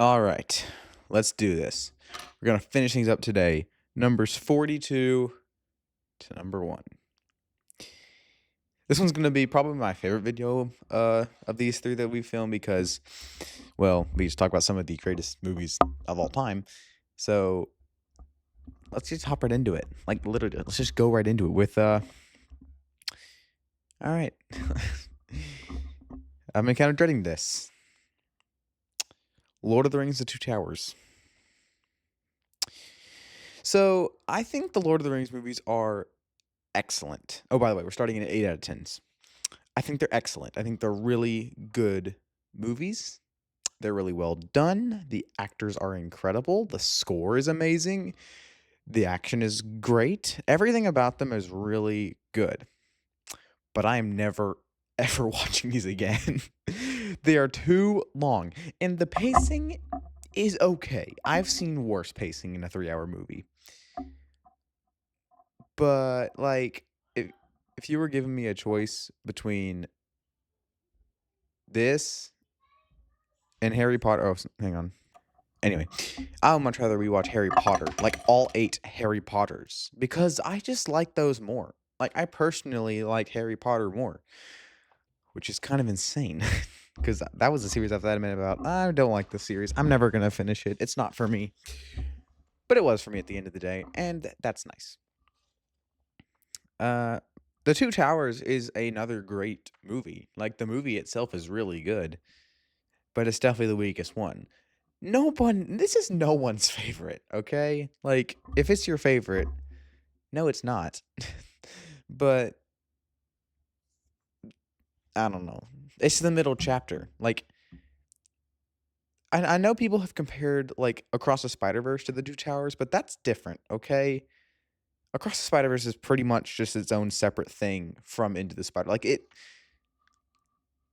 All right, let's do this. We're gonna finish things up today. Numbers 42 to number 1. This one's gonna be probably my favorite video of these three that we filmed because, well, we just talk about some of the greatest movies of all time. So let's just hop right into it. Like literally, let's just go right into it with all right. I've been kind of dreading this. Lord of the Rings: The Two Towers. So I think the Lord of the Rings movies are excellent. Oh, by the way, we're starting at 8 out of 10s. I think they're excellent. I think they're really good movies. They're really well done. The actors are incredible. The score is amazing. The action is great. Everything about them is really good. But I am never, ever watching these again. They are too long. And the pacing is okay. I've seen worse pacing in a 3-hour movie. But, like, if you were giving me a choice between this and Harry Potter. Oh, hang on. Anyway, I would much rather rewatch Harry Potter, like all 8 Harry Potters, because I just like those more. Like, I personally like Harry Potter more, which is kind of insane, because that was a series I've admitted about. I don't like the series. I'm never gonna finish it. It's not for me, but it was for me at the end of the day, and that's nice. The Two Towers is another great movie. Like, the movie itself is really good, but it's definitely the weakest one. This is no one's favorite, okay? Like, if it's your favorite, no, it's not. But I don't know. It's the middle chapter. Like, I know people have compared like Across the Spider-Verse to the Two Towers, but that's different, okay? Across the Spider-Verse is pretty much just its own separate thing from Into the Spider.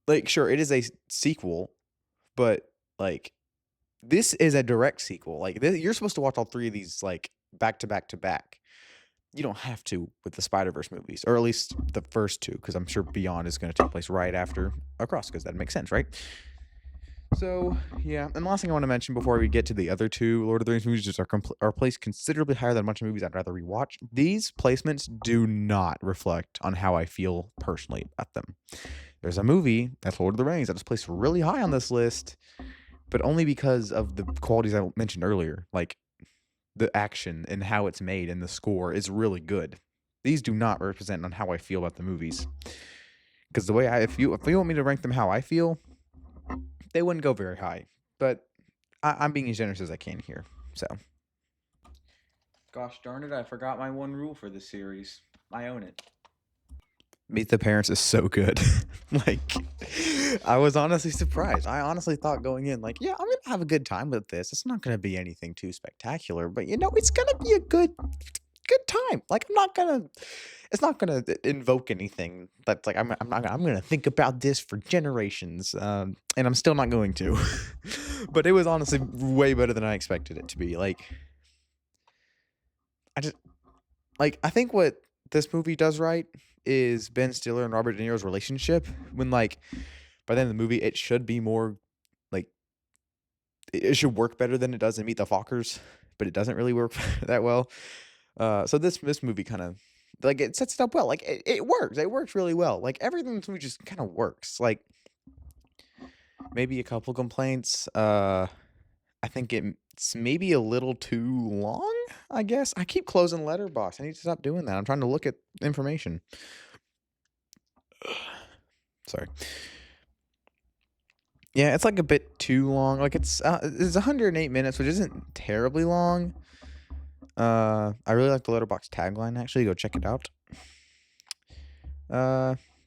Like sure, it is a sequel, but like this is a direct sequel. Like you're supposed to watch all 3 of these like back to back to back. You don't have to with the Spider-Verse movies, or at least the first 2, because I'm sure Beyond is going to take place right after Across, because that makes sense, right? So yeah, and the last thing I want to mention before we get to the other 2 Lord of the Rings movies, just are placed considerably higher than a bunch of movies I'd rather rewatch. These placements do not reflect on how I feel personally about them. There's a movie that's Lord of the Rings that is placed really high on this list, but only because of the qualities I mentioned earlier, like the action and how it's made and the score is really good. These do not represent on how I feel about the movies. Because the way if you want me to rank them how I feel, they wouldn't go very high. But I'm being as generous as I can here. So, gosh darn it, I forgot my one rule for this series. I own it. Meet the Parents is so good. Like, I was honestly surprised. I honestly thought going in, like, yeah, I'm gonna have a good time with this. It's not gonna be anything too spectacular, but it's gonna be a good time. Like, it's not gonna invoke anything that's like I'm gonna think about this for generations. And I'm still not going to. But it was honestly way better than I expected it to be. Like, I just I think what this movie does right is Ben Stiller and Robert De Niro's relationship. When like by the end of the movie, it should be more like it should work better than it does in Meet the Fockers, but it doesn't really work that well. So this movie kind of like it sets it up well. Like it works. It works really well. Like everything in this movie just kind of works. Like maybe a couple complaints. I think it's maybe a little too long. I guess I keep closing Letterbox. I need to stop doing that. I'm trying to look at information. Sorry. Yeah, it's like a bit too long. Like it's 108 minutes, which isn't terribly long. I really like the Letterbox tagline. Actually, go check it out.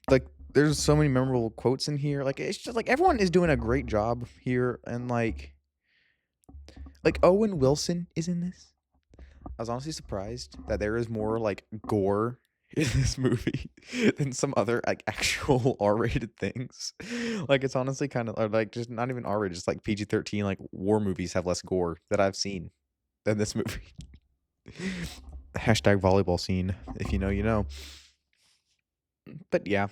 Like there's so many memorable quotes in here. Like it's just like everyone is doing a great job here, and like Owen Wilson is in this. I was honestly surprised that there is more like gore in this movie than some other like actual R-rated things. Like it's honestly kind of like just not even R-rated, just like PG-13. Like war movies have less gore that I've seen than this movie. Hashtag volleyball scene. If you know, you know. But yeah,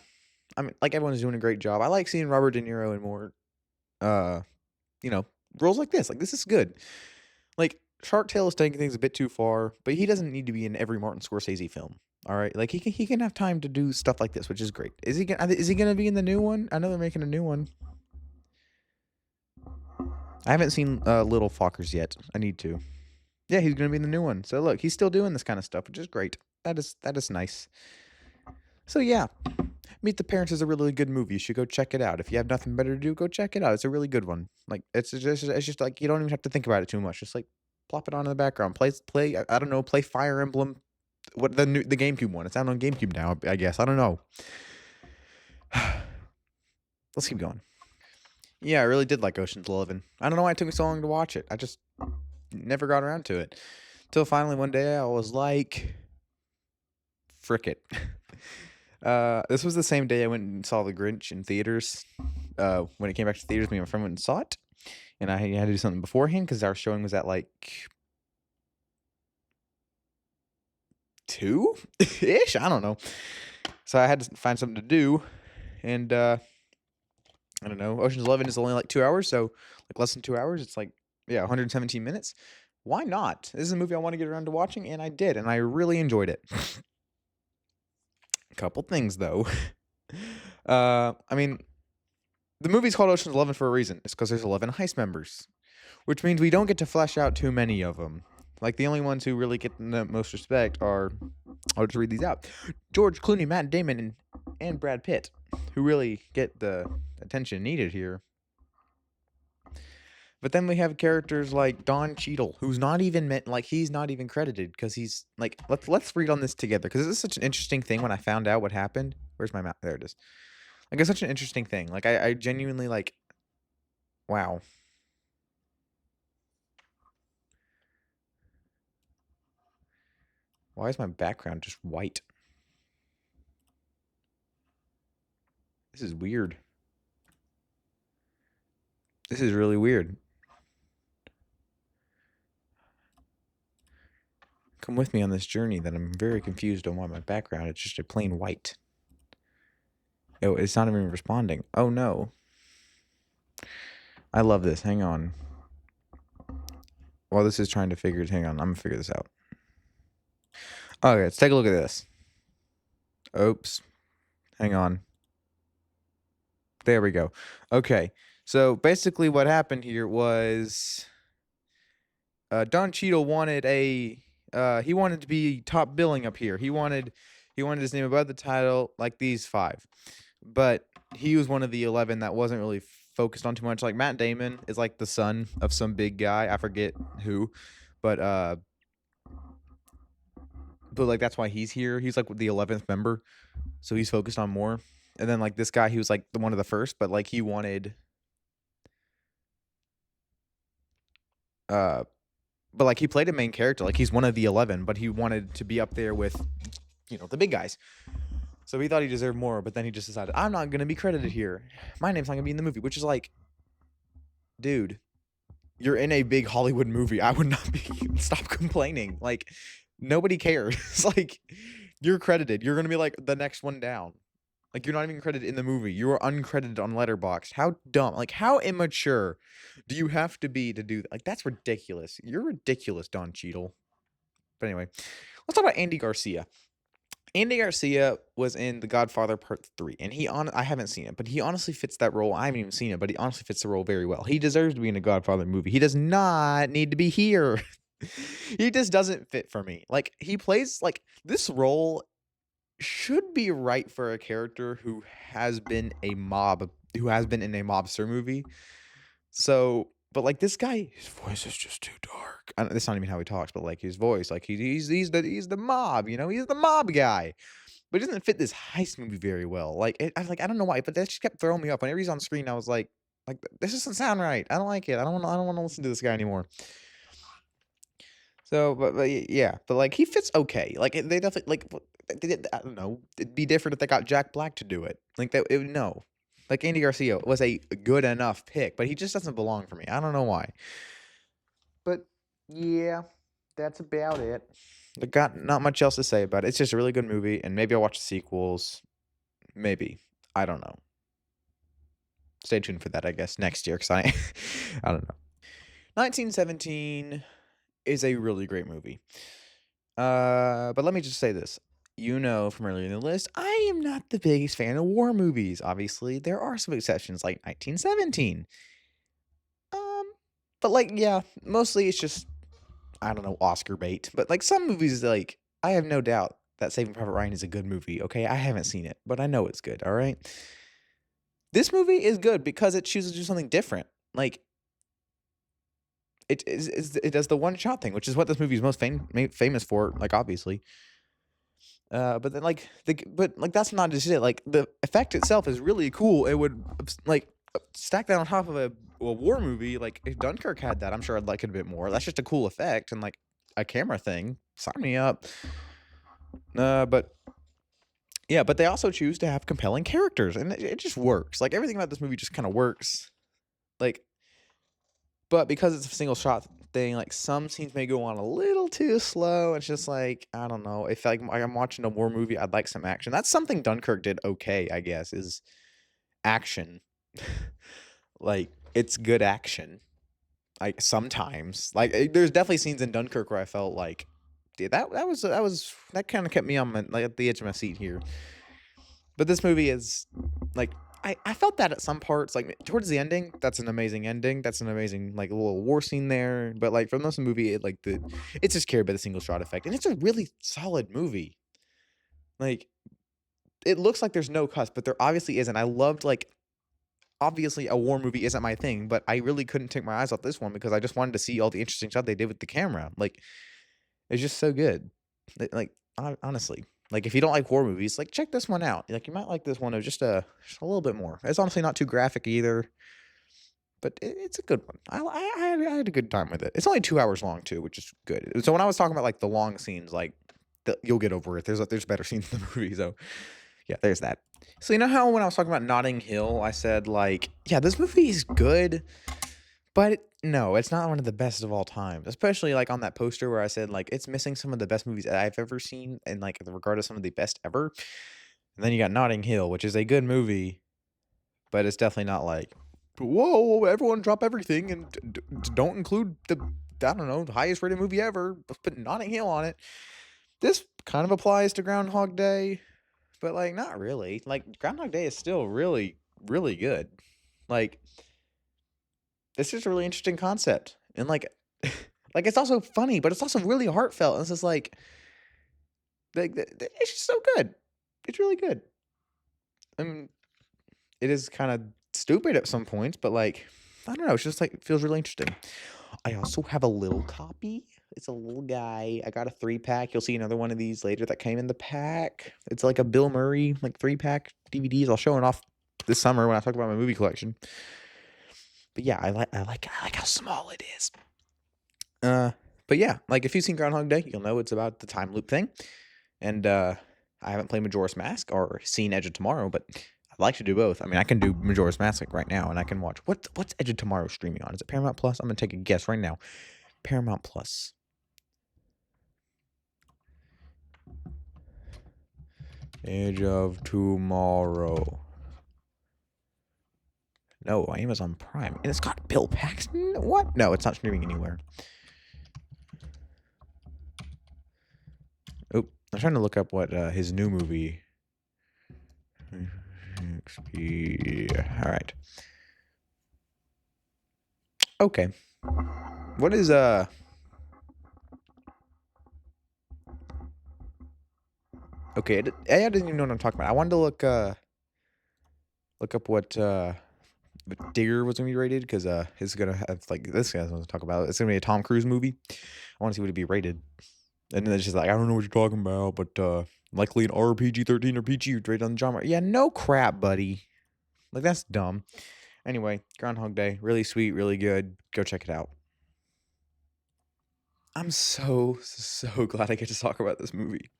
I mean, like everyone's doing a great job. I like seeing Robert De Niro in more, uh, roles like this is good. Like Shark Tale is taking things a bit too far, but he doesn't need to be in every Martin Scorsese film. All right, like he can have time to do stuff like this, which is great. Is he gonna be in the new one? I know they're making a new one. I haven't seen Little Fockers yet. I need to. Yeah, he's gonna be in the new one. So look, he's still doing this kind of stuff, which is great. That is nice. So yeah, Meet the Parents is a really good movie. You should go check it out. If you have nothing better to do, go check it out. It's a really good one. Like it's just like you don't even have to think about it too much. Just like plop it on in the background. Play I don't know, play Fire Emblem. What the GameCube one? It's out on GameCube now, I guess. I don't know. Let's keep going. Yeah, I really did like Ocean's 11. I don't know why it took me so long to watch it. I just never got around to it. Till finally one day I was like, frick it. This was the same day I went and saw The Grinch in theaters. When it came back to theaters, me and my friend went and saw it. And I had to do something beforehand because our showing was at like 2-ish? I don't know. So I had to find something to do. And I don't know. Ocean's 11 is only like 2 hours, so like less than 2 hours. It's like, yeah, 117 minutes. Why not? This is a movie I want to get around to watching, and I did, and I really enjoyed it. Couple things though. I mean, the movie's called Ocean's 11 for a reason. It's because there's 11 heist members, which means we don't get to flesh out too many of them. Like the only ones who really get the most respect are, I'll just read these out: George Clooney, Matt Damon, and Brad Pitt, who really get the attention needed here. But then we have characters like Don Cheadle, who's not even meant like he's not even credited because he's like let's read on this together because this is such an interesting thing when I found out what happened. Where's my map? There it is. Like it's such an interesting thing. Like I genuinely like wow. Why is my background just white? This is weird. This is really weird. Come with me on this journey that I'm very confused on why my background is just a plain white. Oh, it's not even responding. Oh no. I love this. Hang on. While this is trying to figure it, hang on. I'm gonna figure this out. Okay, let's take a look at this. Oops. Hang on. There we go. Okay. So basically what happened here was Don Cheadle wanted he wanted to be top billing up here. He wanted his name above the title like these 5. But he was one of the 11 that wasn't really focused on too much. Like Matt Damon is like the son of some big guy. I forget who. But like that's why he's here. He's like the 11th member. So he's focused on more. And then like this guy, he was like one of the first, but like he wanted but like he played a main character. Like he's one of the 11, but he wanted to be up there with the big guys. So he thought he deserved more, but then he just decided, I'm not going to be credited here. My name's not going to be in the movie, which is like, dude, you're in a big Hollywood movie. I would not be, stop complaining. Like, nobody cares. It's like, you're credited. You're going to be like the next one down. Like, you're not even credited in the movie. You are uncredited on Letterboxd. How dumb. Like, how immature do you have to be to do that? Like, that's ridiculous. You're ridiculous, Don Cheadle. But anyway, let's talk about Andy Garcia. Andy Garcia was in The Godfather Part 3, and I haven't seen it, but he honestly fits that role. I haven't even seen it, but he honestly fits the role very well. He deserves to be in a Godfather movie. He does not need to be here. He just doesn't fit for me. Like, he plays, like, this role should be right for a character who has been in a mobster movie. So, but like this guy, his voice is just too dark. That's not even how he talks, but like his voice, like he's the mob, he's the mob guy. But he doesn't fit this heist movie very well. I don't know why, but that just kept throwing me up. Whenever he's on screen, I was like this doesn't sound right. I don't like it. I don't want to listen to this guy anymore. So, but yeah, but like he fits okay. Like they definitely I don't know. It'd be different if they got Jack Black to do it. Like that. No, like Andy Garcia was a good enough pick, but he just doesn't belong for me. I don't know why. But yeah, that's about it. I got not much else to say about it. It's just a really good movie, and maybe I'll watch the sequels. Maybe. I don't know. Stay tuned for that, I guess, next year, because I don't know. 1917 is a really great movie. But let me just say this. You know from earlier in the list, I am not the biggest fan of war movies. Obviously, there are some exceptions like 1917. Um, but like, yeah, mostly it's just I don't know, Oscar bait. But like some movies, like I have no doubt that Saving Private Ryan is a good movie. Okay, I haven't seen it, but I know it's good. All right, this movie is good because it chooses to do something different. Like it does the one shot thing, which is what this movie is most famous for. Like obviously, but then but like that's not just it. Like the effect itself is really cool. It would like stack that on top of a war movie. Like if Dunkirk had that, I'm sure I'd like it a bit more. That's just a cool effect and like a camera thing. Sign me up. But yeah, but they also choose to have compelling characters, and it just works. Like everything about this movie just kind of works. Like, but because it's a single shot thing, like some scenes may go on a little too slow. It's just like I don't know. If like I'm watching a war movie, I'd like some action. That's something Dunkirk did okay, I guess, is action. Like it's good action. Like sometimes, like there's definitely scenes in Dunkirk where I felt like, dude, that kind of kept me on my, like at the edge of my seat here. But this movie is like I felt that at some parts, like towards the ending, that's an amazing ending. That's an amazing like little war scene there. But like for most of the movie, it's just carried by the single shot effect. And it's a really solid movie. Like it looks like there's no cuts, but there obviously isn't. I loved like obviously a war movie isn't my thing, but I really couldn't take my eyes off this one because I just wanted to see all the interesting stuff they did with the camera. Like it's just so good. Like honestly, like if you don't like war movies, like check this one out. Like you might like this one. Of just a little bit more. It's honestly not too graphic either, but it's a good one. I had a good time with it. It's only 2 hours long too, which is good. So when I was talking about like the long scenes, like you'll get over it. There's better scenes in the movie. So yeah, there's that. So you know how when I was talking about Notting Hill, I said like, yeah, this movie is good, but no, it's not one of the best of all time, especially, like, on that poster where I said, like, it's missing some of the best movies that I've ever seen in, like, the regard of some of the best ever, and then you got Notting Hill, which is a good movie, but it's definitely not like, "Whoa, everyone drop everything and don't include the I don't know, the highest rated movie ever, let's put Notting Hill on it." This kind of applies to Groundhog Day, but, like, not really. Like, Groundhog Day is still really, really good. Like it's just a really interesting concept, and, like like, it's also funny, but it's also really heartfelt, and it's just like, it's just so good. It's really good. I mean, it is kinda stupid at some points, but, like, I don't know, it's just, like, it feels really interesting. I also have a little copy. It's a little guy. I got a 3-pack. You'll see another one of these later that came in the pack. It's like a Bill Murray, like, 3-pack DVDs. I'll show it off this summer when I talk about my movie collection. But, yeah, I like how small it is. Uh, but yeah, like if you've seen Groundhog Day, you'll know it's about the time loop thing. And I haven't played Majora's Mask or seen Edge of Tomorrow, but I'd like to do both. I mean, I can do Majora's Mask like right now, and I can watch what's Edge of Tomorrow streaming on? Is it Paramount Plus? I'm gonna take a guess right now. Paramount Plus. Edge of Tomorrow. No, Amazon Prime, and it's got Bill Paxton. What? No, it's not streaming anywhere. Oop, I'm trying to look up what his new movie. All right. Okay. What is Okay, I didn't even know what I'm talking about. I wanted to look up what Digger was gonna be rated because it's gonna have like this guy's gonna talk about. It's gonna be a Tom Cruise movie. I want to see what it'd be rated, and then it's just like I don't know what you're talking about, but likely an RPG-13 or PG rated on the genre. Yeah, no crap, buddy. Like that's dumb. Anyway, Groundhog Day, really sweet, really good. Go check it out. I'm so glad I get to talk about this movie.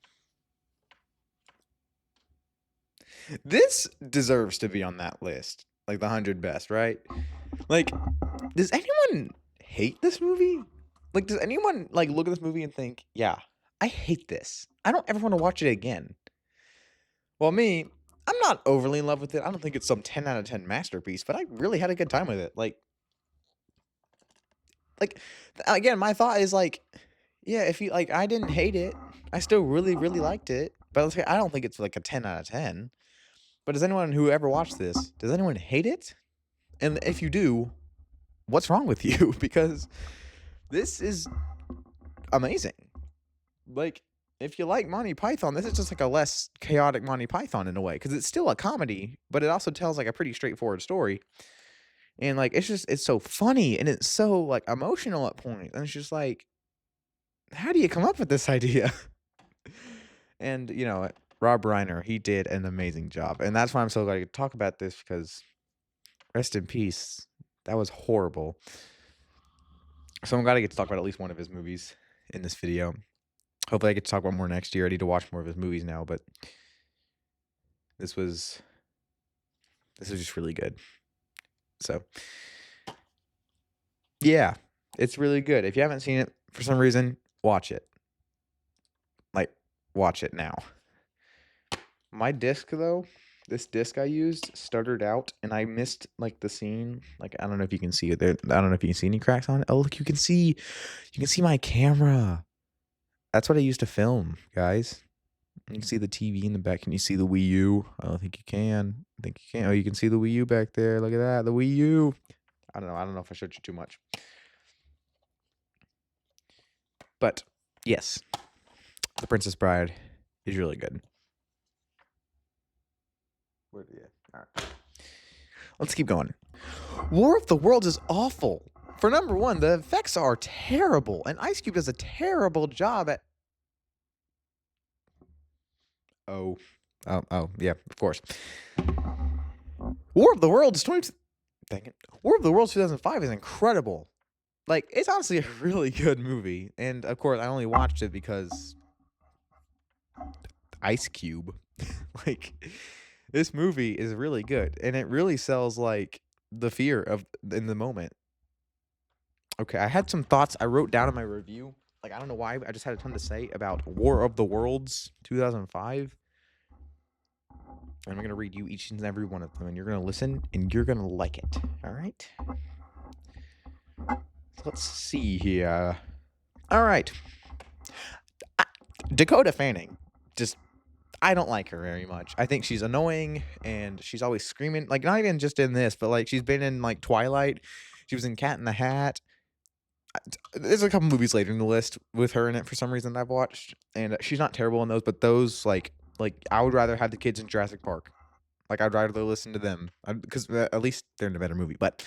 This deserves to be on that list, like the 100 best, right? Like, does anyone hate this movie? Like, does anyone like look at this movie and think, "Yeah, I hate this. I don't ever want to watch it again." Well, me, I'm not overly in love with it. I don't think it's some 10 out of 10 masterpiece, but I really had a good time with it. Like, Like, again, my thought is like, yeah, if you like, I didn't hate it. I still really, really liked it. But let's say I don't think it's like a 10 out of 10. But does anyone who ever watched this, does anyone hate it? And if you do, what's wrong with you? Because this is amazing. Like, if you like Monty Python, this is just like a less chaotic Monty Python in a way, because it's still a comedy, but it also tells like a pretty straightforward story. And like it's so funny and it's so like emotional at points. And it's just like, how do you come up with this idea? And Rob Reiner, he did an amazing job. And that's why I'm so glad to talk about this, because rest in peace. That was horrible. So I'm glad I get to talk about at least one of his movies in this video. Hopefully I get to talk about more next year. I need to watch more of his movies now, but this was just really good. So yeah, it's really good. If you haven't seen it for some reason, watch it. Like, watch it now. My disc though, this disc I used stuttered out and I missed like the scene. Like, I don't know if you can see it there. I don't know if you can see any cracks on it. Oh, look, you can see my camera. That's what I used to film, guys. You can see the TV in the back. Can you see the Wii U? I don't think you can. I think you can. Oh, you can see the Wii U back there. Look at that, the Wii U. I don't know. I don't know if I showed you too much. But yes, The Princess Bride is really good. All right. Let's keep going. War of the Worlds is awful. For number one, the effects are terrible, and Ice Cube does a terrible job at. Oh, yeah, of course. War of the Worlds 20. Dang it. War of the Worlds 2005 is incredible. Like, it's honestly a really good movie, and of course, I only watched it because Ice Cube. Like, this movie is really good, and it really sells like the fear of in the moment. Okay, I had some thoughts I wrote down in my review. Like, I don't know why, I just had a ton to say about War of the Worlds 2005. And I'm going to read you each and every one of them, and you're going to listen, and you're going to like it. All right? Let's see here. All right. Dakota Fanning. I don't like her very much. I think she's annoying, and she's always screaming. Like, not even just in this, but like she's been in like Twilight. She was in Cat in the Hat. There's a couple movies later in the list with her in it for some reason I've watched, and she's not terrible in those. But those like I would rather have the kids in Jurassic Park. Like, I'd rather listen to them because at least they're in a better movie. But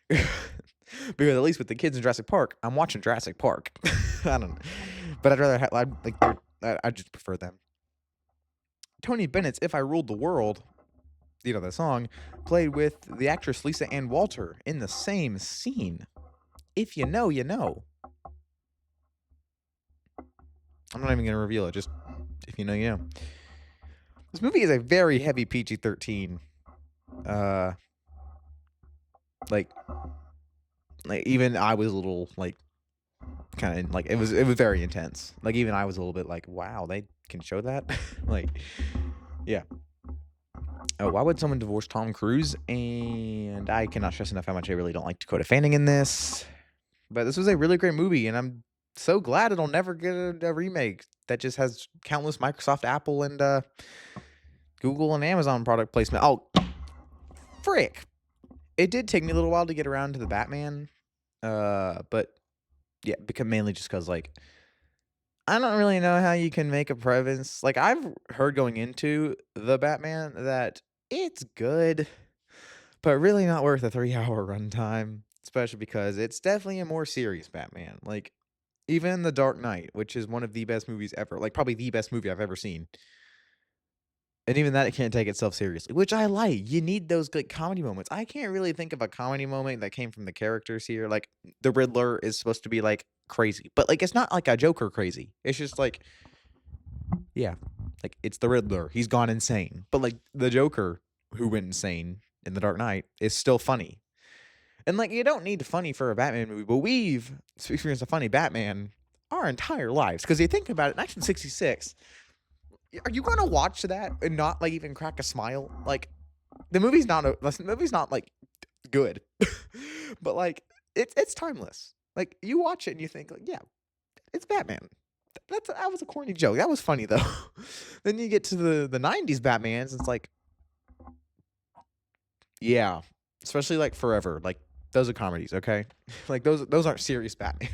because at least with the kids in Jurassic Park, I'm watching Jurassic Park. I don't know, but I'd rather I just prefer them. Tony Bennett's "If I Ruled the World," the song, played with the actress Lisa Ann Walter in the same scene. If you know, you know. I'm not even going to reveal it. Just if you know, you know. This movie is a very heavy PG-13. Like even I was a little like kind of like it was very intense. Like even I was a little bit like, wow, they can show that. Like, yeah. Oh, why would someone divorce Tom Cruise? And I cannot stress enough how much I really don't like Dakota Fanning in this. But this was a really great movie, and I'm so glad it'll never get a remake that just has countless Microsoft, Apple, and Google and Amazon product placement. Oh, frick. It did take me a little while to get around to the Batman. But yeah, mainly just because, like, I don't really know how you can make a preference. Like, I've heard going into the Batman that it's good, but really not worth a 3-hour runtime, especially because it's definitely a more serious Batman. Like, even The Dark Knight, which is one of the best movies ever, like, probably the best movie I've ever seen. And even that, it can't take itself seriously, which I like. You need those good comedy moments. I can't really think of a comedy moment that came from the characters here. Like, the Riddler is supposed to be, like, crazy. But, like, it's not like a Joker crazy. It's just, like, yeah. Like, it's the Riddler. He's gone insane. But, like, the Joker, who went insane in The Dark Knight, is still funny. And, like, you don't need funny for a Batman movie. But we've experienced a funny Batman our entire lives. Because you think about it, 1966... Are you gonna watch that and not like even crack a smile? Like, the movie's not like good, but like it's timeless. Like, you watch it and you think, like, yeah, it's Batman. That was a corny joke. That was funny though. Then you get to the '90s Batmans, it's like, yeah, especially like Forever. Like those are comedies, okay? Like those aren't serious Batman.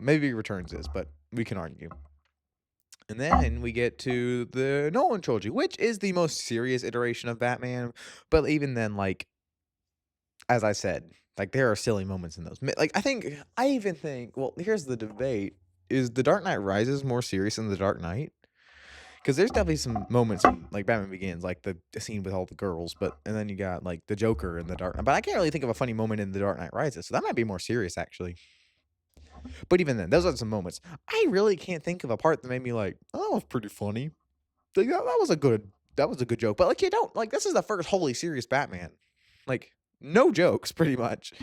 Maybe Returns is, but we can argue. And then we get to the Nolan trilogy, which is the most serious iteration of Batman. But even then, like as I said, like there are silly moments in those. Like I even think. Well, here's the debate: is The Dark Knight Rises more serious than The Dark Knight? Because there's definitely some moments in like Batman Begins, like the scene with all the girls, but and then you got like the Joker in the Dark. But I can't really think of a funny moment in The Dark Knight Rises, so that might be more serious actually. But even then, those are some moments. I really can't think of a part that made me like, oh, that was pretty funny. Like, that was a good joke. But like, you don't like this is the first wholly serious Batman. Like, no jokes, pretty much.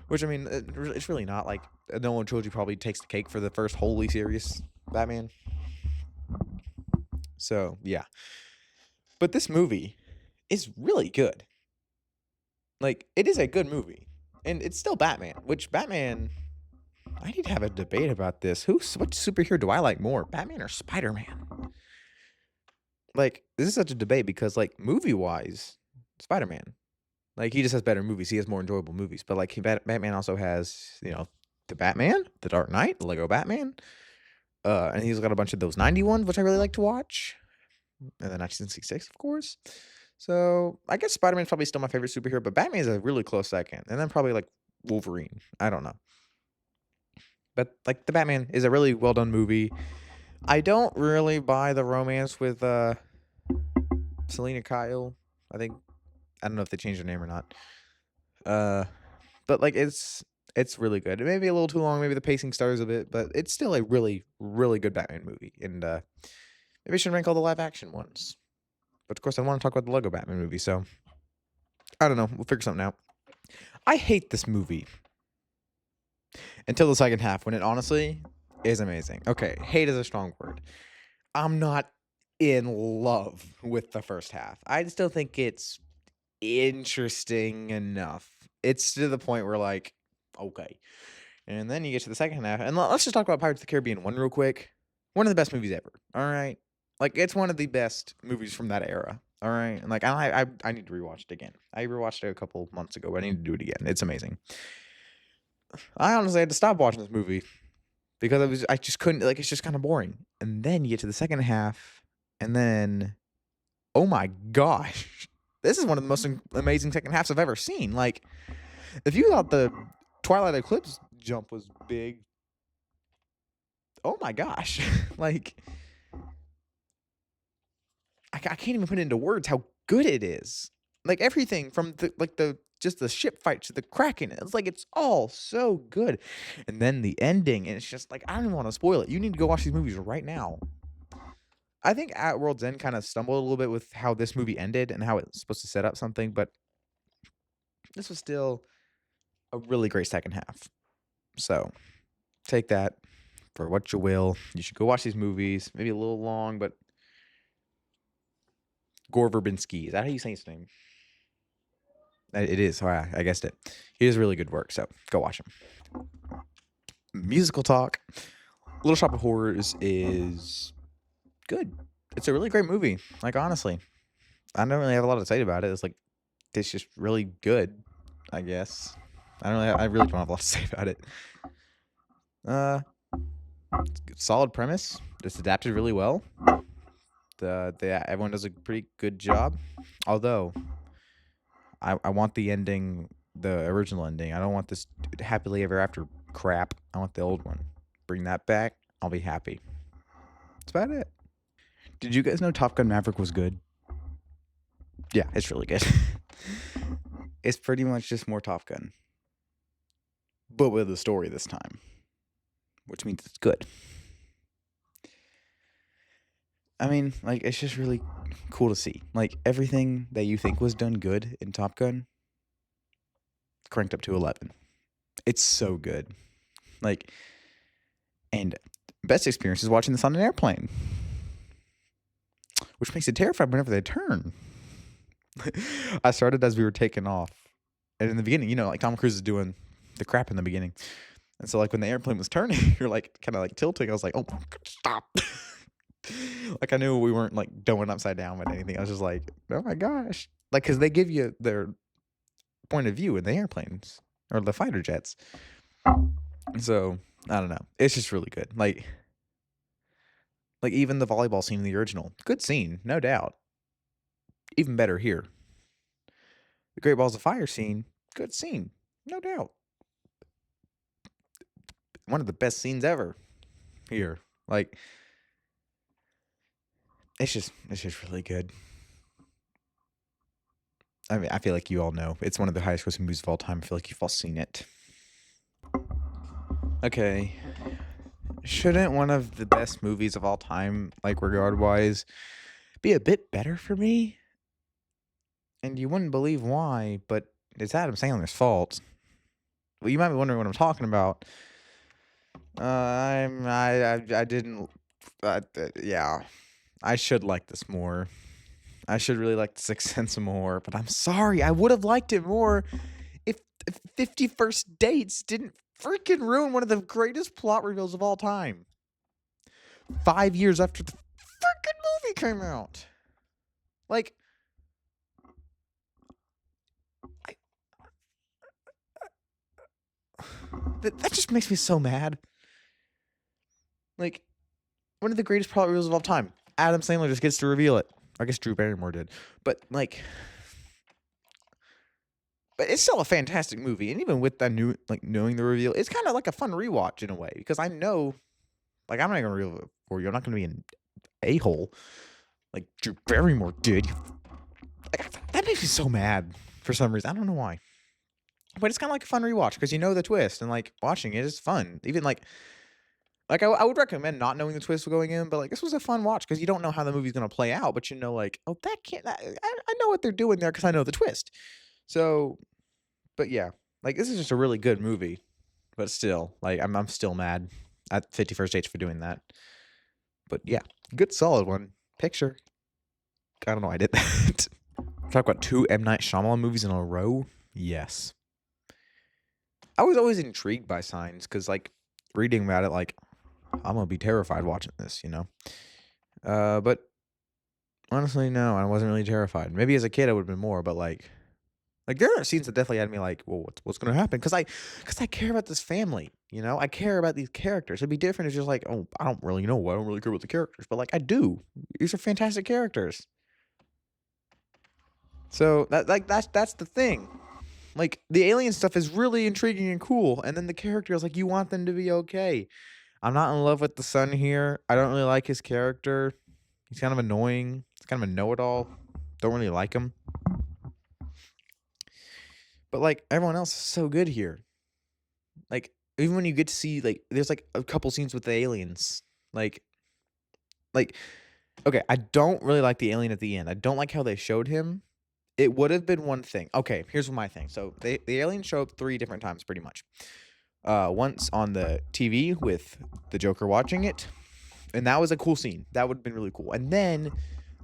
Which I mean, it's really not like a Nolan trilogy probably takes the cake for the first wholly serious Batman. So yeah, but this movie is really good. Like, it is a good movie, and it's still Batman. Which Batman? I need to have a debate about this. What superhero do I like more, Batman or Spider Man? Like, this is such a debate because, like, movie wise, Spider Man. Like, he just has better movies. He has more enjoyable movies. But like, Batman also has, the Batman, the Dark Knight, the Lego Batman. And he's got a bunch of those 90 ones, which I really like to watch. And then 1966, of course. So I guess Spider Man's probably still my favorite superhero, but Batman is a really close second. And then probably like Wolverine. I don't know. But like the Batman is a really well done movie. I don't really buy the romance with Selena Kyle. I don't know if they changed her name or not. Uh but like it's really good. It may be a little too long, maybe the pacing stutters a bit, but it's still a really, really good Batman movie. And maybe I should rank all the live action ones. But of course I want to talk about the Lego Batman movie, so I don't know. We'll figure something out. I hate this movie until the second half when it honestly is amazing. Okay, hate is a strong word. I'm not in love with the first half. I still think it's interesting enough. It's to the point where like, okay. And then you get to the second half, and let's just talk about Pirates of the Caribbean 1 real quick. One of the best movies ever. All right, like it's one of the best movies from that era. All right, and like I need to rewatch it again. I rewatched it a couple months ago, but I need to do it again. It's amazing. I honestly had to stop watching this movie because I just couldn't like it's just kind of boring. And then you get to the second half, and then oh my gosh, this is one of the most amazing second halves I've ever seen. Like, if you thought the Twilight Eclipse jump was big, oh my gosh, like I can't even put it into words how good it is. Like everything from the just the ship fight to the Kraken, it's like it's all so good. And then the ending, and it's just like I don't even want to spoil it. You need to go watch these movies right now. I think At World's End kind of stumbled a little bit with how this movie ended and how it's supposed to set up something, but this was still a really great second half. So take that for what you will. You should go watch these movies. Maybe a little long, but Gore Verbinski. Is that how you say his name? It is. All right, I guessed it. He does really good work, so go watch him. Musical talk. Little Shop of Horrors is good. It's a really great movie. Like honestly, I don't really have a lot to say about it. It's just really good. I guess. I really don't have a lot to say about it. Uh, Solid premise. It's adapted really well. Everyone does a pretty good job. Although I want the ending, the original ending. I don't want this happily ever after crap. I want the old one. Bring that back. I'll be happy. That's about it. Did you guys know Top Gun Maverick was good? Yeah, it's really good. It's pretty much just more Top Gun, but with a story this time, which means it's good. I mean, like, it's just really cool to see. Like, everything that you think was done good in Top Gun, cranked up to 11. It's so good. Like, and best experience is watching this on an airplane, which makes it terrifying whenever they turn. I started as we were taking off. And in the beginning, like Tom Cruise is doing the crap in the beginning. And so, like, when the airplane was turning, you're, like, kinda, like, tilting. I was like, "Oh, stop." Like, I knew we weren't, like, going upside down with anything. I was just like, "Oh my gosh." Like, cause they give you their point of view in the airplanes or the fighter jets. So, I don't know. It's just really good. Like, even the volleyball scene in the original, good scene, no doubt. Even better here. The Great Balls of Fire scene, good scene, no doubt. One of the best scenes ever here. Like, it's just really good. I mean, I feel like you all know. It's one of the highest grossing movies of all time. I feel like you've all seen it. Okay. Shouldn't one of the best movies of all time, like regard-wise, be a bit better for me? And you wouldn't believe why, but it's Adam Sandler's fault. Well, you might be wondering what I'm talking about. I didn't. Yeah, I should like this more. I should really like The Sixth Sense more, but I'm sorry. I would have liked it more if 50 First Dates didn't freaking ruin one of the greatest plot reveals of all time. 5 years after the freaking movie came out. Like, I, that just makes me so mad. Like, one of the greatest plot reveals of all time. Adam Sandler just gets to reveal it. I guess Drew Barrymore did. But, like, but it's still a fantastic movie. And even with that knowing the reveal, it's kind of like a fun rewatch in a way. Because I know, like, I'm not going to reveal it for you. I'm not going to be an a-hole like Drew Barrymore did. Like, that makes me so mad for some reason. I don't know why. But it's kind of like a fun rewatch because you know the twist. And, like, watching it is fun. Even, like I would recommend not knowing the twist going in, but, like, this was a fun watch because you don't know how the movie's gonna play out, but you know, like, "Oh, that can't I know what they're doing there because I know the twist." So, but yeah, like, this is just a really good movie, but still, like, I'm still mad at 50 First Dates for doing that. But yeah, good solid one. Picture. I don't know why I did that. Talk about 2 M. Night Shyamalan movies in a row? Yes. I was always intrigued by Signs because, like, reading about it, like, I'm gonna be terrified watching this, you know? But honestly, no, I wasn't really terrified. Maybe as a kid I would've been more, but, like, there are scenes that definitely had me like, "Well, what's gonna happen?" Because I care about this family, you know? I care about these characters. It'd be different if just like, "Oh, I don't really know. I don't really care about the characters." But, like, I do. These are fantastic characters. So, that's the thing. Like, the alien stuff is really intriguing and cool, and then the characters, like, you want them to be okay. I'm not in love with the son here. I don't really like his character. He's kind of annoying. He's kind of a know-it-all. Don't really like him. But, like, everyone else is so good here. Like, even when you get to see, like, there's, like, a couple scenes with the aliens. Like like, okay, I don't really like the alien at the end. I don't like how they showed him. It would have been one thing. Okay, here's my thing. So, the aliens show up 3 different times pretty much. Once on the TV with the Joker watching it, and that was a cool scene. That would've been really cool. And then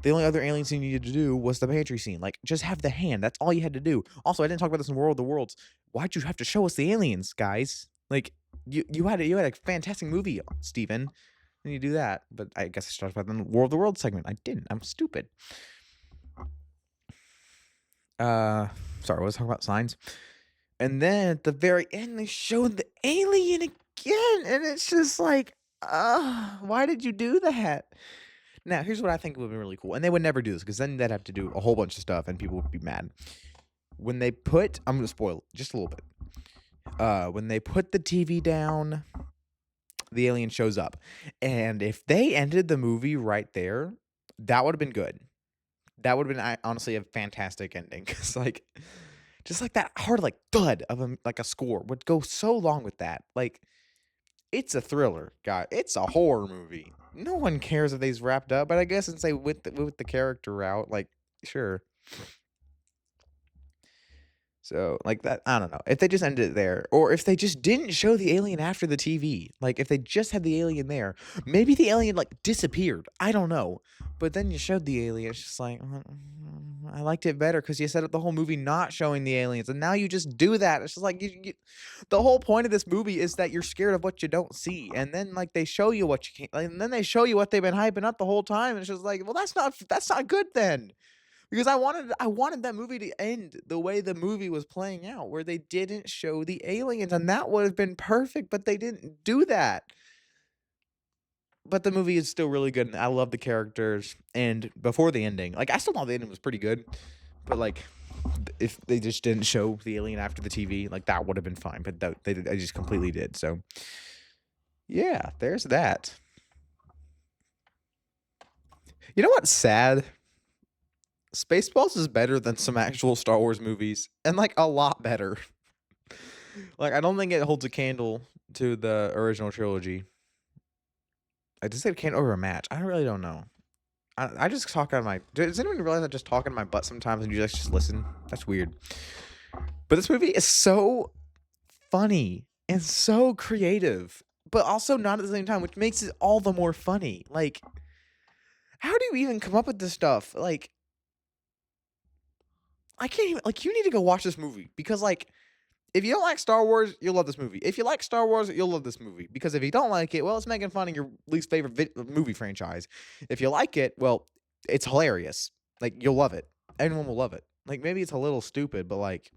the only other alien scene you needed to do was the pantry scene. Like, just have the hand. That's all you had to do. Also, I didn't talk about this in World of the Worlds. Why'd you have to show us the aliens, guys? Like, you had a fantastic movie, Steven. And you do that. But I guess I should talk about it in the World of the Worlds segment. I didn't. I'm stupid. Sorry, what was I talking about? Signs? And then at the very end, they showed the alien again, and it's just like, why did you do that? Now, here's what I think would be really cool, and they would never do this because then they'd have to do a whole bunch of stuff, and people would be mad. When they put, I'm gonna spoil just a little bit. When they put the TV down, the alien shows up, and if they ended the movie right there, that would have been good. That would have been honestly a fantastic ending because like just like that hard like thud of like a score would go so long with that. Like it's a thriller, guy. It's a horror movie. No one cares if they's wrapped up, but I guess since they with the character route, like sure. So, like that I don't know. If they just ended it there, or if they just didn't show the alien after the TV, like, if they just had the alien there, maybe the alien, like, disappeared, I don't know. But then you showed the alien, it's just like, I liked it better because you set up the whole movie not showing the aliens, and now you just do that. It's just like, you the whole point of this movie is that you're scared of what you don't see, and then, like, they show you what you can't like, and then they show you what they've been hyping up the whole time, and it's just like, well, that's not good then. Because I wanted that movie to end the way the movie was playing out, where they didn't show the aliens, and that would have been perfect, but they didn't do that. But the movie is still really good, and I love the characters, and before the ending, like, I still thought the ending was pretty good, but, like, if they just didn't show the alien after the TV, like, that would have been fine, but they just completely did, so, yeah, there's that. You know what's sad? Spaceballs is better than some actual Star Wars movies, and, like, a lot better. Like, I don't think it holds a candle to the original trilogy. I just said it can't over a match. I really don't know. I just talk out of my does anyone realize I just talk in my butt sometimes and you guys just listen? That's weird. But this movie is so funny and so creative, but also not at the same time, which makes it all the more funny. Like, how do you even come up with this stuff? Like, I can't even like, you need to go watch this movie because, like, if you don't like Star Wars, you'll love this movie. If you like Star Wars, you'll love this movie. Because if you don't like it, well, it's making fun of your least favorite movie franchise. If you like it, well, it's hilarious. Like, you'll love it. Everyone will love it. Like, maybe it's a little stupid, but, like,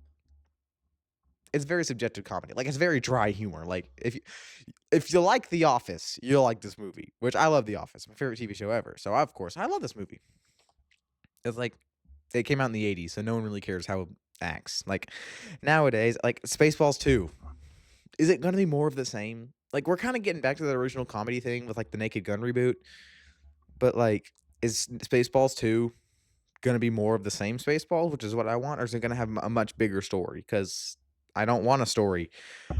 it's very subjective comedy. Like, it's very dry humor. Like, if you like The Office, you'll like this movie. Which I love The Office, my favorite TV show ever. So of course I love this movie. It's like it came out in the '80s, so no one really cares how it acts. Like nowadays, like Spaceballs 2. Is it gonna be more of the same? Like, we're kinda getting back to the original comedy thing with, like, the Naked Gun reboot, but, like, is Spaceballs 2 gonna be more of the same Spaceballs, which is what I want, or is it gonna have a much bigger story? Because I don't want a story.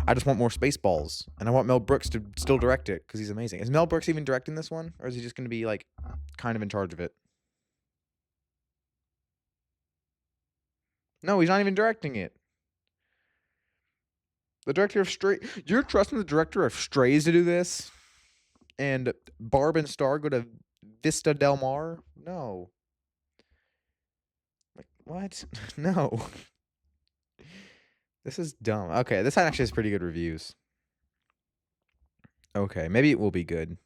I just want more Spaceballs, and I want Mel Brooks to still direct it because he's amazing. Is Mel Brooks even directing this one, or is he just gonna be, like, kind of in charge of it? No, he's not even directing it. The director of Stray You're trusting the director of Strays to do this? And Barb and Star go to Vista Del Mar? No. Like, what? No. This is dumb. Okay, this actually has pretty good reviews. Okay, maybe it will be good.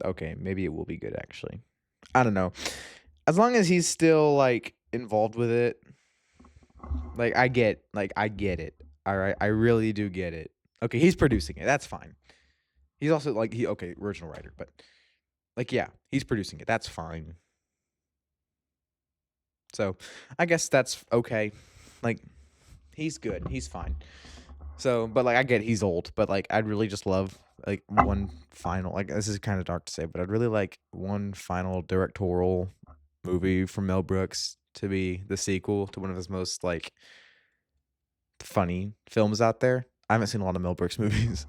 Okay, maybe it will be good actually. I don't know. As long as he's still like involved with it, I get it. All right, I really do get it. Okay, he's producing it. That's fine. He's also like original writer, but like yeah, he's producing it. That's fine. So, I guess that's okay. Like he's good. He's fine. So, but like I get he's old, but like I'd really just love like one final like this is kind of dark to say, but I'd really like one final directorial movie from Mel Brooks to be the sequel to one of his most like funny films out there. I haven't seen a lot of Mel Brooks movies,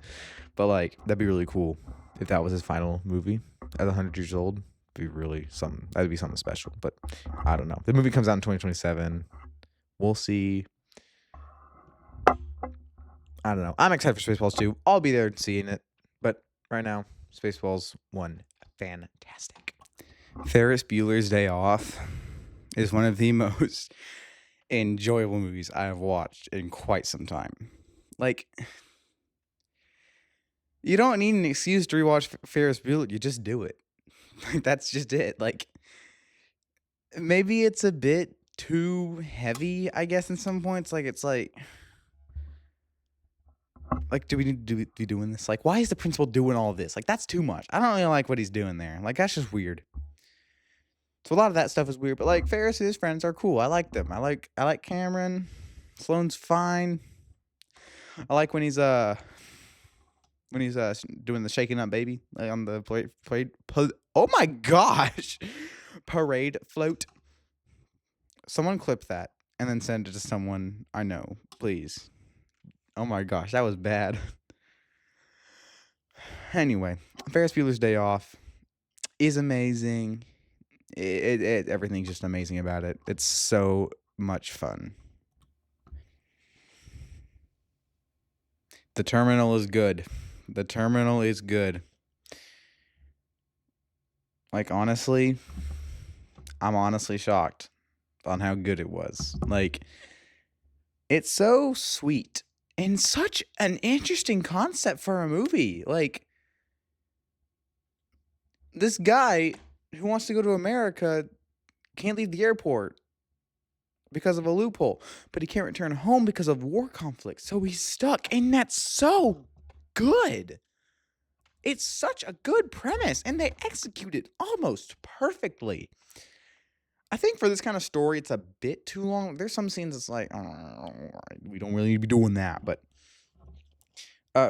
but like that'd be really cool if that was his final movie at 100 years old. Be really something. That'd be something special. But I don't know. The movie comes out in 2027. We'll see. I don't know. I'm excited for Spaceballs 2. I'll be there seeing it. But right now, Spaceballs 1, fantastic. Ferris Bueller's Day Off is one of the most enjoyable movies I have watched in quite some time. Like, you don't need an excuse to rewatch Ferris Bueller. You just do it. Like, that's just it. Like, maybe it's a bit too heavy, I guess, in some points. Like, it's like, do we need to be doing this? Like, why is the principal doing all of this? Like, that's too much. I don't really like what he's doing there. Like, that's just weird. So a lot of that stuff is weird. But like, Ferris and his friends are cool. I like them. I like Cameron. Sloane's fine. I like when he's doing the shaking up baby like, on the parade. Oh my gosh, parade float. Someone clip that and then send it to someone I know, please. Oh my gosh, that was bad. Anyway, Ferris Bueller's Day Off is amazing. Everything's just amazing about it. It's so much fun. The Terminal is good. The Terminal is good. Like, honestly, I'm honestly shocked on how good it was. Like, it's so sweet and such an interesting concept for a movie. Like, this guy who wants to go to America can't leave the airport because of a loophole, but he can't return home because of war conflict. So he's stuck, and that's so good. It's such a good premise, and they execute it almost perfectly. I think for this kind of story, it's a bit too long. There's some scenes that's like, oh, we don't really need to be doing that. But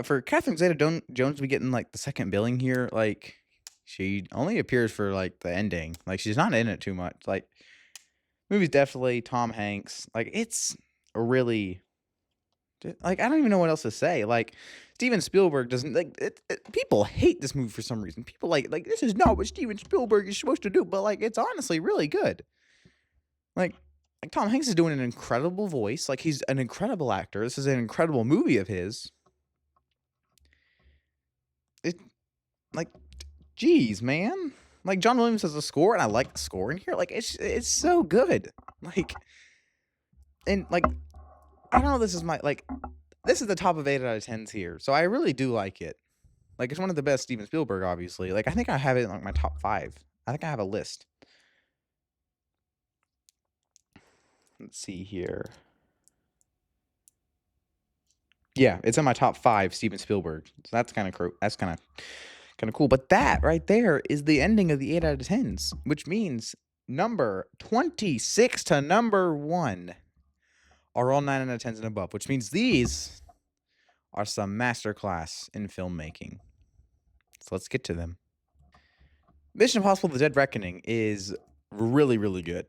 for Catherine Zeta-Jones to be getting like the second billing here, like she only appears for like the ending. Like she's not in it too much. Like movie's definitely Tom Hanks. Like it's a really like I don't even know what else to say. Like Steven Spielberg doesn't like people hate this movie for some reason. People like this is not what Steven Spielberg is supposed to do, but like it's honestly really good. Like Tom Hanks is doing an incredible voice. Like he's an incredible actor. This is an incredible movie of his. It like geez, man. Like John Williams has a score, and I like the score in here. Like it's so good. Like and like I don't know. This is my like this is the top of 8 out of 10s here, so I really do like it. Like it's one of the best Steven Spielberg, obviously. Like I think I have it in like my top 5. I think I have a list. Let's see here. Yeah, it's in my top 5 Steven Spielberg. So that's kind of cool. But that right there is the ending of the 8 out of 10s, which means number 26 to number 1 are all 9 out of 10s and above, which means these are some masterclass in filmmaking. So let's get to them. Mission Impossible: The Dead Reckoning is really, really good.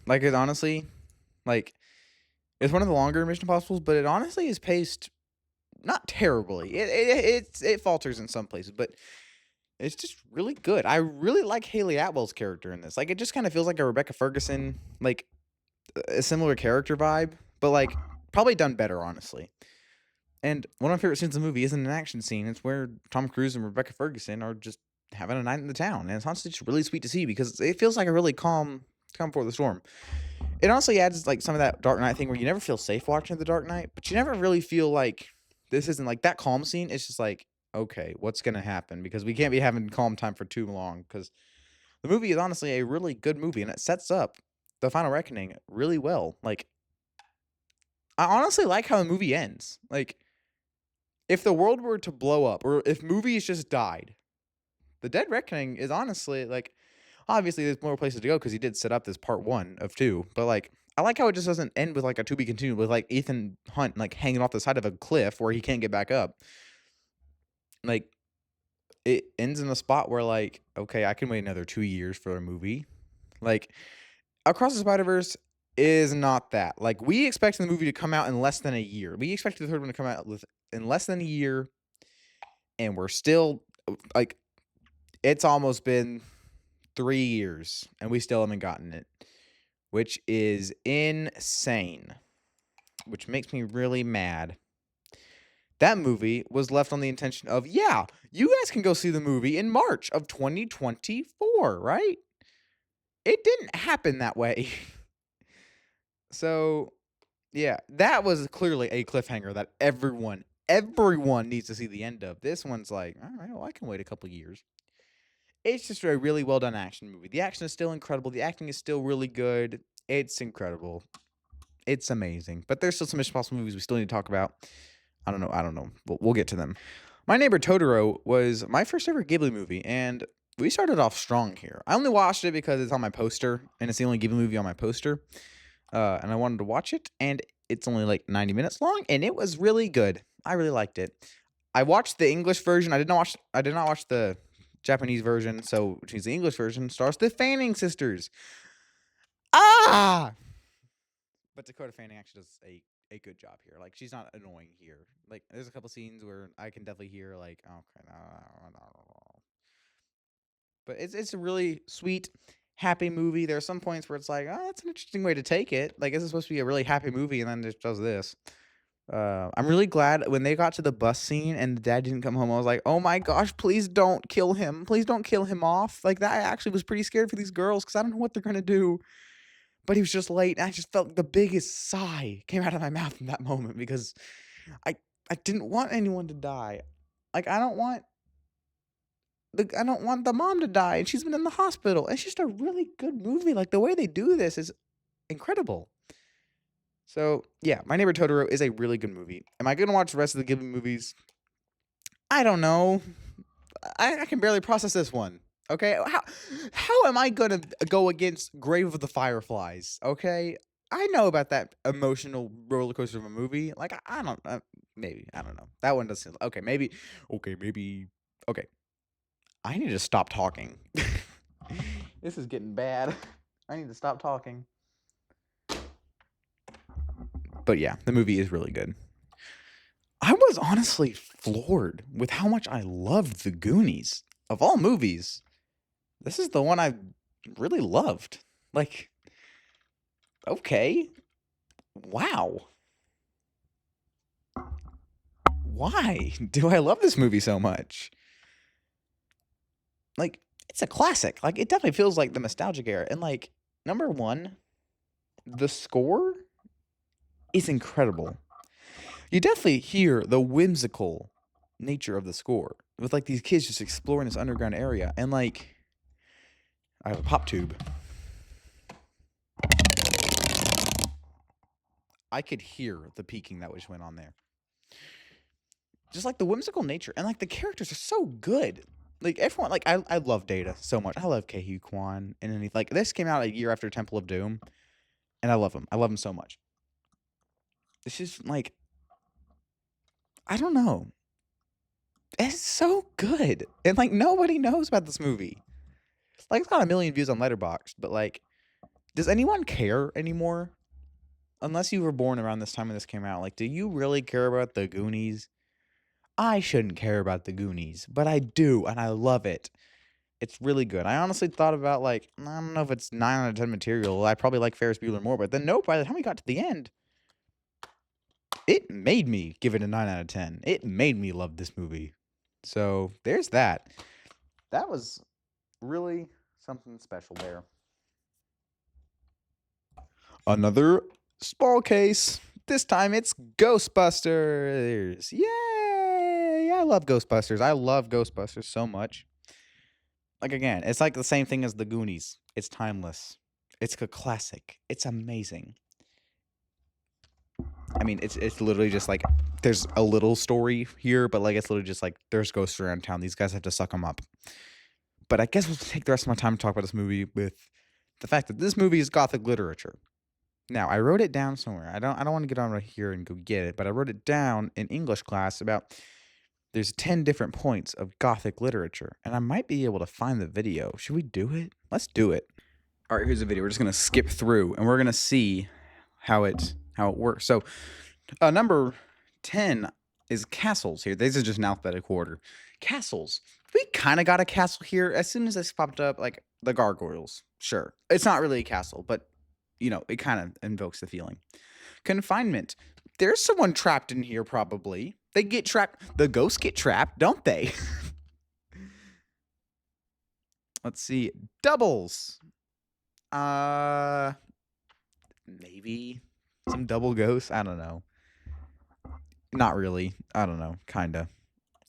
Like it honestly, like it's one of the longer Mission Impossibles, but it honestly is paced not terribly. It falters in some places, but it's just really good. I really like Haley Atwell's character in this. Like it just kind of feels like a Rebecca Ferguson, like a similar character vibe, but like probably done better, honestly. And one of my favorite scenes in the movie isn't an action scene. It's where Tom Cruise and Rebecca Ferguson are just having a night in the town. And it's honestly just really sweet to see because it feels like a really calm before the storm. It honestly adds like some of that Dark Knight thing where you never feel safe watching The Dark Knight, but you never really feel like this isn't like that calm scene. It's just like, okay, what's going to happen? Because we can't be having calm time for too long because the movie is honestly a really good movie and it sets up the Final Reckoning really well. Like, I honestly like how the movie ends. Like, if the world were to blow up or if movies just died, The Dead Reckoning is honestly like, obviously there's more places to go because he did set up this part 1 of 2, but like, I like how it just doesn't end with like a to be continued with like Ethan Hunt like hanging off the side of a cliff where he can't get back up. Like, it ends in a spot where like, okay, I can wait another 2 years for a movie. Like, Across the Spider-Verse is not that. Like, we expected the movie to come out in less than a year. We expected the third one to come out in less than a year, and we're still like, it's almost been 3 years, and we still haven't gotten it, which is insane, which makes me really mad. That movie was left on the intention of, yeah, you guys can go see the movie in March of 2024, right? It didn't happen that way. So, yeah, that was clearly a cliffhanger that everyone needs to see the end of. This one's like, all right, well, I can wait a couple years. It's just a really well done action movie. The action is still incredible. The acting is still really good. It's incredible. It's amazing. But there's still some Mission Impossible movies we still need to talk about. I don't know. We'll get to them. My Neighbor Totoro was my first ever Ghibli movie, and we started off strong here. I only watched it because it's on my poster, and it's the only Ghibli movie on my poster. And I wanted to watch it, and it's only like 90 minutes long, and it was really good. I really liked it. I watched the English version. I did not watch the Japanese version, so which means the English version stars the Fanning sisters. Ah! But Dakota Fanning actually does a good job here. Like, she's not annoying here. Like, there's a couple scenes where I can definitely hear, like, okay, but it's really sweet. happy movie. There are some points where it's like, oh, that's an interesting way to take it. Like, this is supposed to be a really happy movie, and then it does this. I'm really glad when they got to the bus scene and the dad didn't come home. I was like, oh my gosh, please don't kill him. Please don't kill him off. Like, that I actually was pretty scared for these girls because I don't know what they're gonna do. But he was just late, and I just felt the biggest sigh came out of my mouth in that moment because I I didn't want anyone to die. Like, I don't want the mom to die, and she's been in the hospital. It's just a really good movie. Like, the way they do this is incredible. So, yeah, My Neighbor Totoro is a really good movie. Am I gonna watch the rest of the Ghibli movies? I don't know. I can barely process this one. Okay, how am I gonna go against Grave of the Fireflies? Okay, I know about that emotional roller coaster of a movie. Like, I don't maybe I don't know. That one doesn't. Okay, maybe. Okay, maybe. Okay, I need to stop talking. This is getting bad. I need to stop talking. But yeah, the movie is really good. I was honestly floored with how much I loved The Goonies. Of all movies, this is the one I really loved. Like, okay. Wow. Why do I love this movie so much? Like, it's a classic. Like, it definitely feels like the nostalgic era. And, like, number one, the score is incredible. You definitely hear the whimsical nature of the score with, like, these kids just exploring this underground area. And, like, I have a pop tube. I could hear the peaking that just went on there. Just like the whimsical nature and like the characters are so good. Like everyone, like I love Data so much. I love Keihu Kwan and anything. Like this came out a year after Temple of Doom, and I love him. I love him so much. It's just like I don't know. It's so good, and like nobody knows about this movie. Like it's got 1 million views on Letterboxd, but like, does anyone care anymore? Unless you were born around this time when this came out, like, do you really care about the Goonies? I shouldn't care about the Goonies, but I do, and I love it. It's really good. I honestly thought about, like, I don't know if it's 9 out of 10 material. I probably like Ferris Bueller more, but then nope, by the time we got to the end, it made me give it a 9 out of 10. It made me love this movie. So there's that. That was really something special there. Another small case. This time it's Ghostbusters. Yay! I love Ghostbusters. I love Ghostbusters so much. Like again, it's like the same thing as the Goonies. It's timeless. It's a classic. It's amazing. I mean, it's literally just like there's a little story here, but like it's literally just like there's ghosts around town. These guys have to suck them up. But I guess we'll take the rest of my time to talk about this movie with the fact that this movie is Gothic literature. Now, I wrote it down somewhere. I don't want to get on right here and go get it, but I wrote it down in English class about there's 10 different points of Gothic literature, and I might be able to find the video. Should we do it? Let's do it. All right, here's the video. We're just going to skip through, and we're going to see how it works. So, number 10 is castles here. This is just an alphabetical order. Castles. We kind of got a castle here. As soon as this popped up, like the gargoyles. Sure. It's not really a castle, but, you know, it kind of invokes the feeling. Confinement. There's someone trapped in here, probably. They get trapped. The ghosts get trapped, don't they? Let's see. Doubles. Maybe some double ghosts. I don't know. Not really. I don't know. Kinda.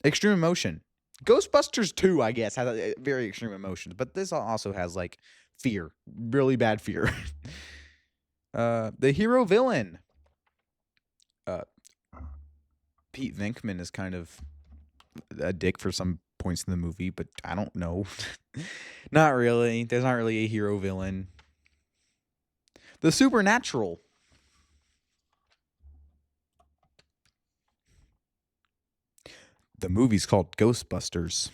Extreme emotion. Ghostbusters 2, I guess, has very extreme emotions, but this also has like fear, really bad fear. The hero villain. Pete Venkman is kind of a dick for some points in the movie, but I don't know. Not really. There's not really a hero villain. The supernatural. The movie's called Ghostbusters.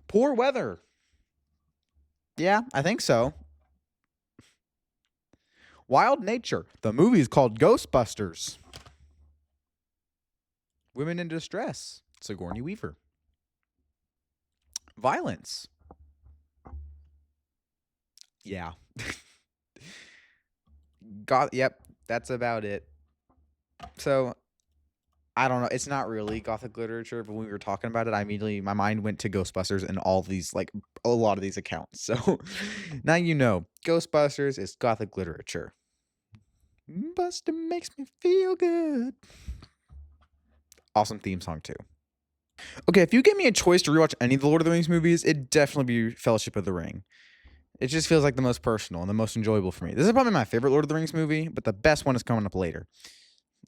Poor weather. Yeah, I think so. Wild nature. The movie's called Ghostbusters. Women in distress. Sigourney Weaver. Violence. Yeah. Got yep, that's about it. So, I don't know, it's not really Gothic literature, but when we were talking about it, I immediately my mind went to Ghostbusters and all these, like, a lot of these accounts. So, now you know, Ghostbusters is Gothic literature. Buster makes me feel good. Awesome theme song too. Okay, if you give me a choice to rewatch any of the Lord of the Rings movies, it'd definitely be Fellowship of the Ring. It just feels like the most personal and the most enjoyable for me. This is probably my favorite Lord of the Rings movie, but the best one is coming up later.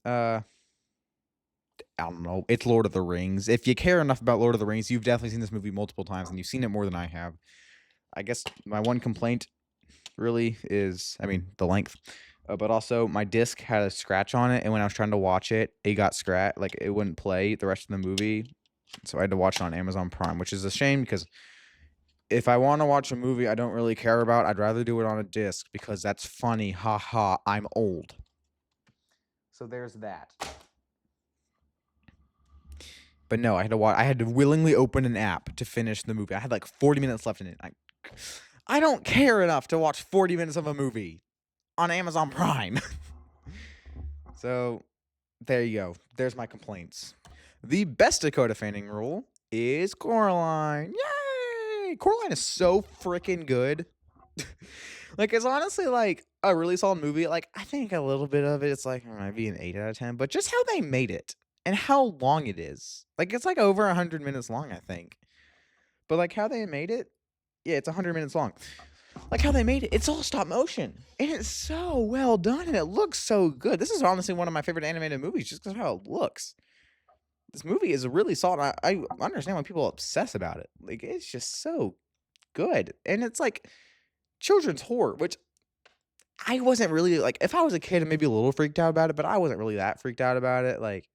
Uh, I don't know. It's Lord of the Rings. If you care enough about Lord of the Rings, you've definitely seen this movie multiple times, and you've seen it more than I have. I guess my one complaint really is, I mean, the length, but also my disc had a scratch on it, and when I was trying to watch it, it got scratched. Like it wouldn't play the rest of the movie, so I had to watch it on Amazon Prime, which is a shame because if I want to watch a movie I don't really care about, I'd rather do it on a disc because that's funny. Ha ha, I'm old. So there's that. But no, I had to willingly open an app to finish the movie. I had like 40 minutes left in it. I don't care enough to watch 40 minutes of a movie on Amazon Prime. So there you go. There's my complaints. The best Dakota Fanning role is Coraline. Yay! Coraline is so freaking good. Like it's honestly like a really solid movie. Like I think a little bit of it's like maybe an 8 out of 10, but just how they made it and how long it is. Like it's like over 100 minutes long, I think. But like how they made it, yeah, it's 100 minutes long. Like how they made it, it's all stop motion. And it's so well done and it looks so good. This is honestly one of my favorite animated movies just because of how it looks. This movie is really solid. I understand why people obsess about it. Like it's just so good. And it's like children's horror, which I wasn't really like if I was a kid, I maybe a little freaked out about it, but I wasn't really that freaked out about it. Like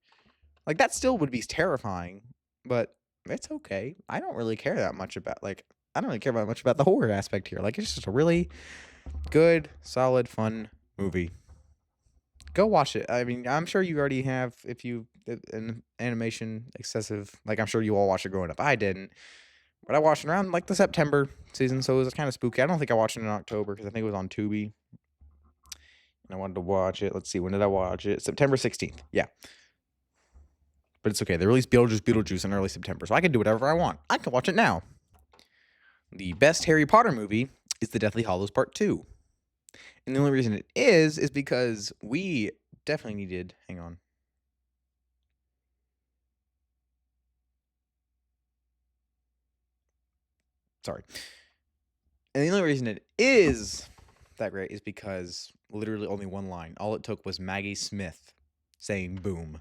that still would be terrifying, but it's okay. I don't really care that much about like I don't really care about much about the horror aspect here. Like it's just a really good, solid, fun movie. Go watch it. I mean, I'm sure you already have if you an animation excessive. Like I'm sure you all watched it growing up. I didn't, but I watched it around like the September season, so it was kind of spooky. I don't think I watched it in October because I think it was on Tubi, and I wanted to watch it. Let's see, when did I watch it? September 16th. Yeah, but it's okay. They released Beetlejuice in early September, so I can do whatever I want. I can watch it now. The best Harry Potter movie is The Deathly Hallows Part 2. And the only reason it is because we definitely needed. Hang on. Sorry. And the only reason it is that great is because literally only one line. All it took was Maggie Smith saying boom.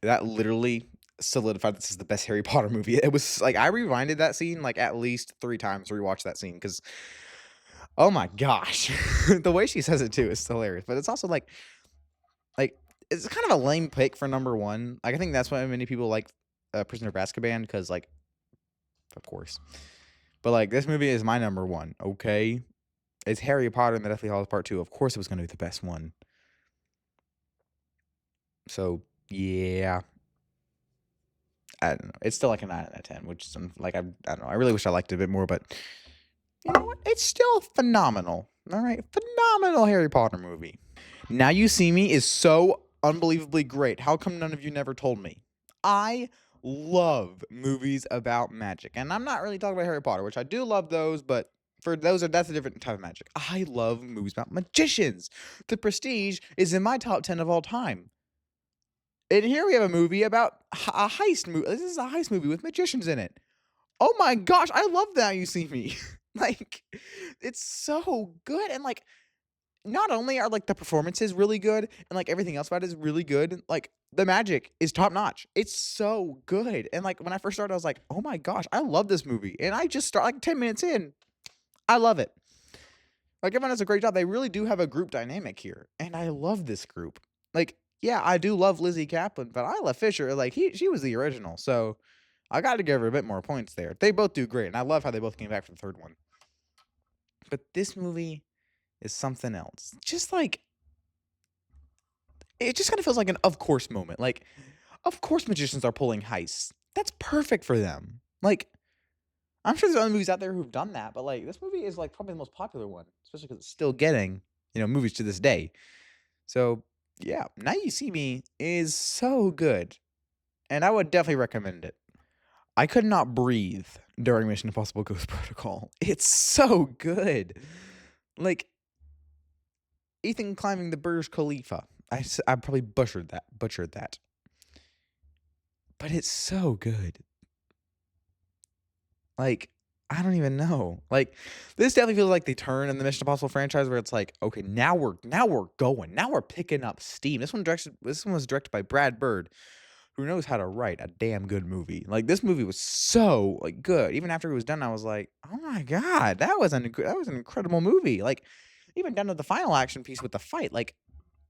That literally solidified this is the best Harry Potter movie. It was like I rewinded that scene like at least 3 times to rewatch that scene because oh my gosh. The way she says it too is hilarious. But it's also like it's kind of a lame pick for number one. Like I think that's why many people like Prisoner of Azkaban because like of course. But like this movie is my number one. Okay, it's Harry Potter and the Deathly Hallows Part 2. Of course, it was going to be the best one. So yeah, I don't know. It's still like a 9 out of 10, which is like I don't know. I really wish I liked it a bit more, but you know what? It's still phenomenal. All right, phenomenal Harry Potter movie. Now You See Me is so unbelievably great. How come none of you never told me? I love movies about magic. And I'm not really talking about Harry Potter, which I do love those, but for those that's a different type of magic. I love movies about magicians. The Prestige is in my top 10 of all time. And here we have a movie about a heist movie. This is a heist movie with magicians in it. Oh my gosh, I love Now You See Me. Like it's so good and like not only are like the performances really good and like everything else about it is really good, like the magic is top notch. It's so good. And like when I first started, I was like, oh my gosh, I love this movie. And I just start like 10 minutes in. I love it. Like everyone does a great job. They really do have a group dynamic here. And I love this group. Like, yeah, I do love Lizzie Kaplan, but Isla Fisher, like she was the original. So I gotta give her a bit more points there. They both do great. And I love how they both came back for the third one. But this movie is something else. Just like it just kind of feels like an of course moment. Like, of course magicians are pulling heists. That's perfect for them. Like, I'm sure there's other movies out there who've done that, but like this movie is like probably the most popular one, especially because it's still getting movies to this day. So yeah, Now You See Me is so good, and I would definitely recommend it. I could not breathe during Mission Impossible Ghost Protocol. It's so good. Like Ethan climbing the Burj Khalifa. I probably butchered that. But it's so good. Like, I don't even know. Like, this definitely feels like the turn in the Mission Impossible franchise where it's like, okay, now we're going. Now we're picking up steam. This one was directed by Brad Bird, who knows how to write a damn good movie. Like, this movie was so like good. Even after it was done, I was like, oh my god, that was an incredible movie. Like, even down to the final action piece with the fight. Like,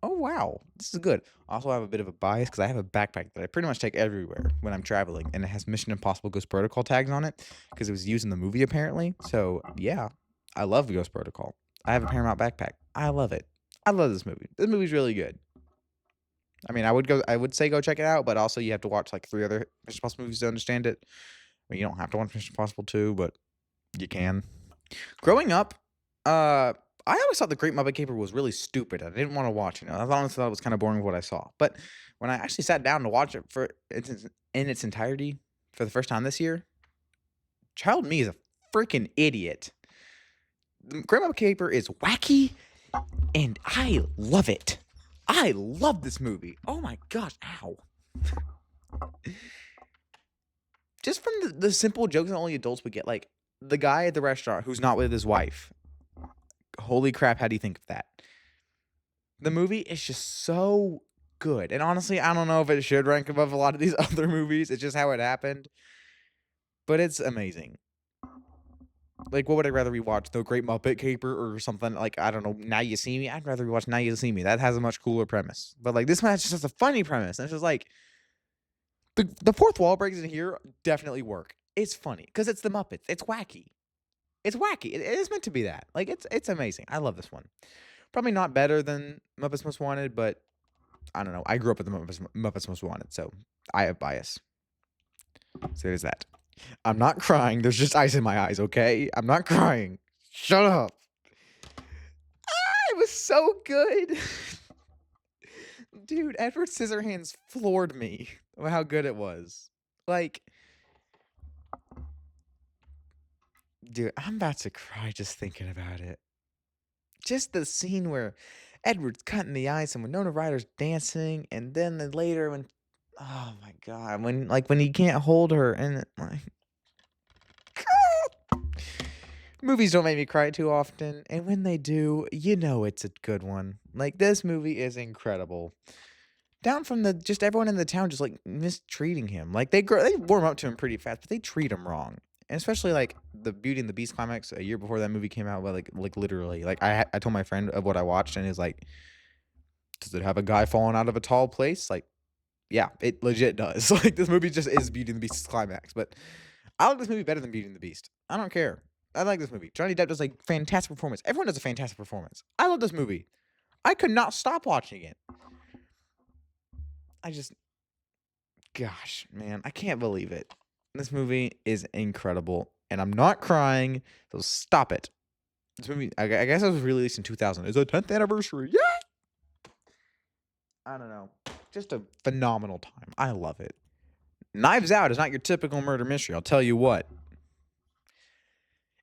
oh wow, this is good. Also, I have a bit of a bias because I have a backpack that I pretty much take everywhere when I'm traveling, and it has Mission Impossible Ghost Protocol tags on it because it was used in the movie apparently. So yeah, I love Ghost Protocol. I have a Paramount backpack. I love it. I love this movie. This movie's really good. I mean, I would say go check it out, but also you have to watch like 3 other Mission Impossible movies to understand it. I mean, you don't have to watch Mission Impossible 2, but you can. Growing up, I always thought The Great Muppet Caper was really stupid. I didn't want to watch it. I honestly thought it was kind of boring with what I saw. But when I actually sat down to watch it in its entirety for the first time this year, child me is a freaking idiot. The Great Muppet Caper is wacky, and I love it. I love this movie. Oh my gosh, ow. Just from the simple jokes that only adults would get, like the guy at the restaurant who's not with his wife. Holy crap, how do you think of that? The movie is just so good. And honestly, I don't know if it should rank above a lot of these other movies. It's just how it happened. But it's amazing. Like, what would I rather rewatch? The Great Muppet Caper or something like, I don't know, Now You See Me? I'd rather rewatch Now You See Me. That has a much cooler premise. But like this one has just a funny premise. And it's just like the fourth wall breaks in here definitely work. It's funny because it's the Muppets. It's wacky. It's wacky. It is meant to be that. Like it's amazing. I love this one. Probably not better than Muppets Most Wanted, but I don't know. I grew up with the Muppets Most Wanted, so I have bias. So there's that. I'm not crying. There's just ice in my eyes, okay? I'm not crying. Shut up. It was so good. Dude, Edward Scissorhands floored me with how good it was. Like, dude, I'm about to cry just thinking about it. Just the scene where Edward's cutting the ice and Winona Ryder's dancing, and then later when, oh my god, when he can't hold her and like, movies don't make me cry too often, and when they do, it's a good one. Like this movie is incredible. Down from just everyone in the town just like mistreating him. Like they warm up to him pretty fast, but they treat him wrong. And especially like the Beauty and the Beast climax a year before that movie came out, but like literally, like I told my friend of what I watched, and he's like, "Does it have a guy falling out of a tall place?" Like, yeah, it legit does. Like this movie just is Beauty and the Beast's climax. But I like this movie better than Beauty and the Beast. I don't care. I like this movie. Johnny Depp does like fantastic performance. Everyone does a fantastic performance. I love this movie. I could not stop watching it. I just, gosh, man, I can't believe it. This movie is incredible, and I'm not crying, so stop it. This movie, I guess it was released in 2000. It's a 10th anniversary. Yeah! I don't know. Just a phenomenal time. I love it. Knives Out is not your typical murder mystery, I'll tell you what.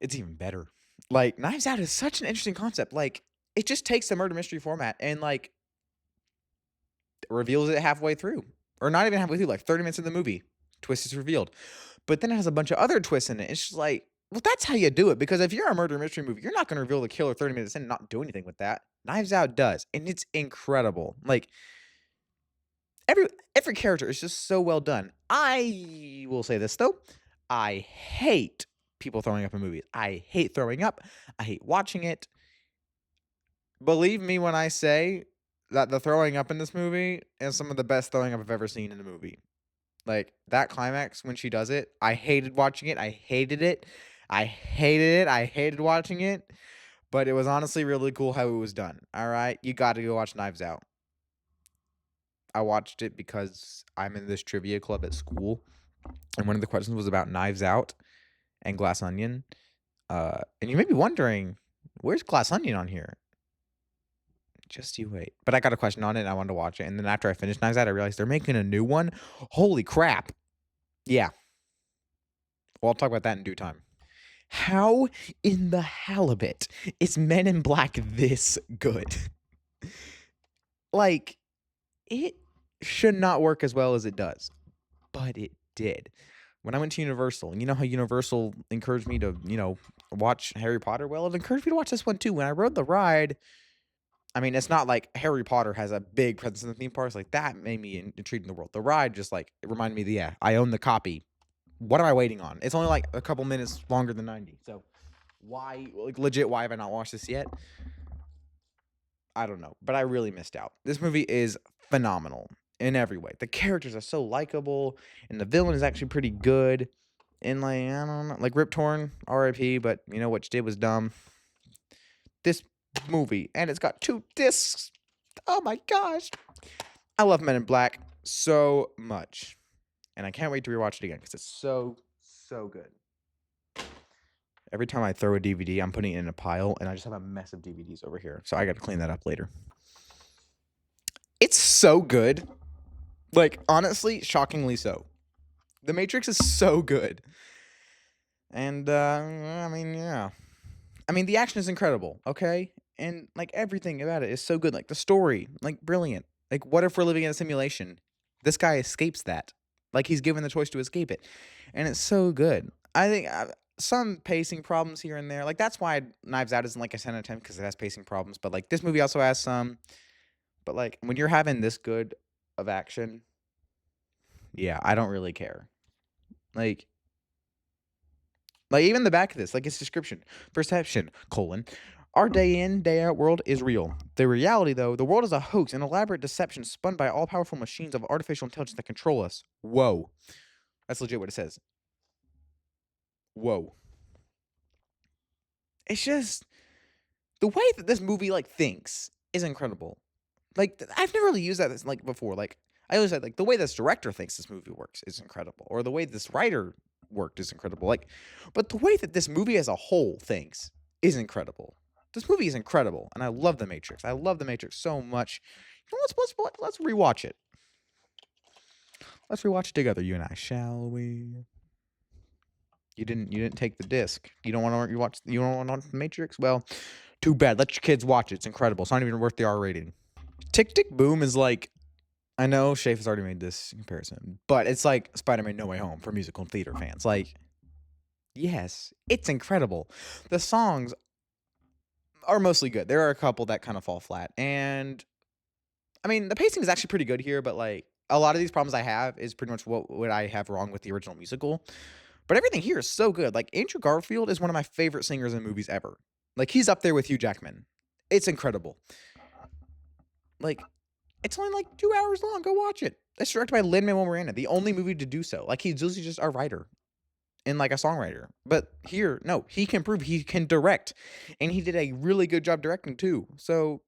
It's even better. Like, Knives Out is such an interesting concept. Like, it just takes the murder mystery format and, like, reveals it halfway through. Or not even halfway through, like 30 minutes of the movie. Twist is revealed. But then it has a bunch of other twists in it. It's just like, well, that's how you do it. Because if you're a murder mystery movie, you're not going to reveal the killer 30 minutes in and not do anything with that. Knives Out does. And it's incredible. Like, every character is just so well done. I will say this, though. I hate people throwing up in movies. I hate throwing up. I hate watching it. Believe me when I say that the throwing up in this movie is some of the best throwing up I've ever seen in a movie. Like, that climax when she does it, I hated watching it. I hated it. I hated it. I hated watching it. But it was honestly really cool how it was done. All right? You got to go watch Knives Out. I watched it because I'm in this trivia club at school. And one of the questions was about Knives Out. and Glass Onion. And you may be wondering, where's Glass Onion on here? Just you wait. But I got a question on it, and I wanted to watch it. And then after I finished Knives Out, I realized they're making a new one. Holy crap! Yeah. Well, I'll talk about that in due time. How in the halibut is Men in Black this good? Like, it should not work as well as it does, but it did. When I went to Universal, and you know how Universal encouraged me to, watch Harry Potter? Well, it encouraged me to watch this one too. When I rode the ride, I mean, it's not like Harry Potter has a big presence in the theme parks. Like, that made me intrigued in the world. The ride just, like, it reminded me that, yeah, I own the copy. What am I waiting on? It's only, like, a couple minutes longer than 90. So, why, like, legit, why have I not watched this yet? I don't know, but I really missed out. This movie is phenomenal in every way. The characters are so likable, and the villain is actually pretty good. And, like, I don't know, like, Rip Torn, R.I.P., but you know what you did was dumb. This movie, and it's got 2 discs. Oh my gosh. I love Men in Black so much. And I can't wait to rewatch it again because it's so, so good. Every time I throw a DVD, I'm putting it in a pile, and I just have a mess of DVDs over here. So I got to clean that up later. It's so good. Like, honestly, shockingly so. The Matrix is so good. And, I mean, yeah. I mean, the action is incredible, okay? And, like, everything about it is so good. Like, the story, like, brilliant. Like, what if we're living in a simulation? This guy escapes that. Like, he's given the choice to escape it. And it's so good. I think some pacing problems here and there. Like, that's why Knives Out isn't like a 10 out of 10 because it has pacing problems. But, like, this movie also has some. But, like, when you're having this good of action, yeah, I don't really care. Like even the back of this, like its description, perception, our day in, day out world is real. The reality, though, the world is a hoax, an elaborate deception spun by all powerful machines of artificial intelligence that control us. Whoa. That's legit what it says. Whoa. It's just the way that this movie like thinks is incredible. Like I've never really used that like before. Like I always said, like the way this director thinks this movie works is incredible, or the way this writer worked is incredible. Like, but the way that this movie as a whole thinks is incredible. This movie is incredible, and I love The Matrix. I love The Matrix so much. You know, let's rewatch it. Let's rewatch it together, you and I, shall we? You didn't take the disc. You don't want to rewatch. You don't want to watch The Matrix? Well, too bad. Let your kids watch it. It's incredible. It's not even worth the R rating. Tick Tick Boom is like, I know Shafe has already made this comparison, but it's like Spider-Man No Way Home for musical theater fans. Like, yes, it's incredible. The songs are mostly good. There are a couple that kind of fall flat. And I mean, the pacing is actually pretty good here, but like a lot of these problems I have is pretty much what I have wrong with the original musical. But everything here is so good. Like Andrew Garfield is one of my favorite singers in movies ever. Like he's up there with Hugh Jackman. It's incredible. Like it's only like 2 hours long. Go watch it. It's directed by Lin-Manuel Miranda, the only movie to do so. Like he's usually just a writer and like a songwriter. But here, no, he can prove he can direct. And he did a really good job directing too. So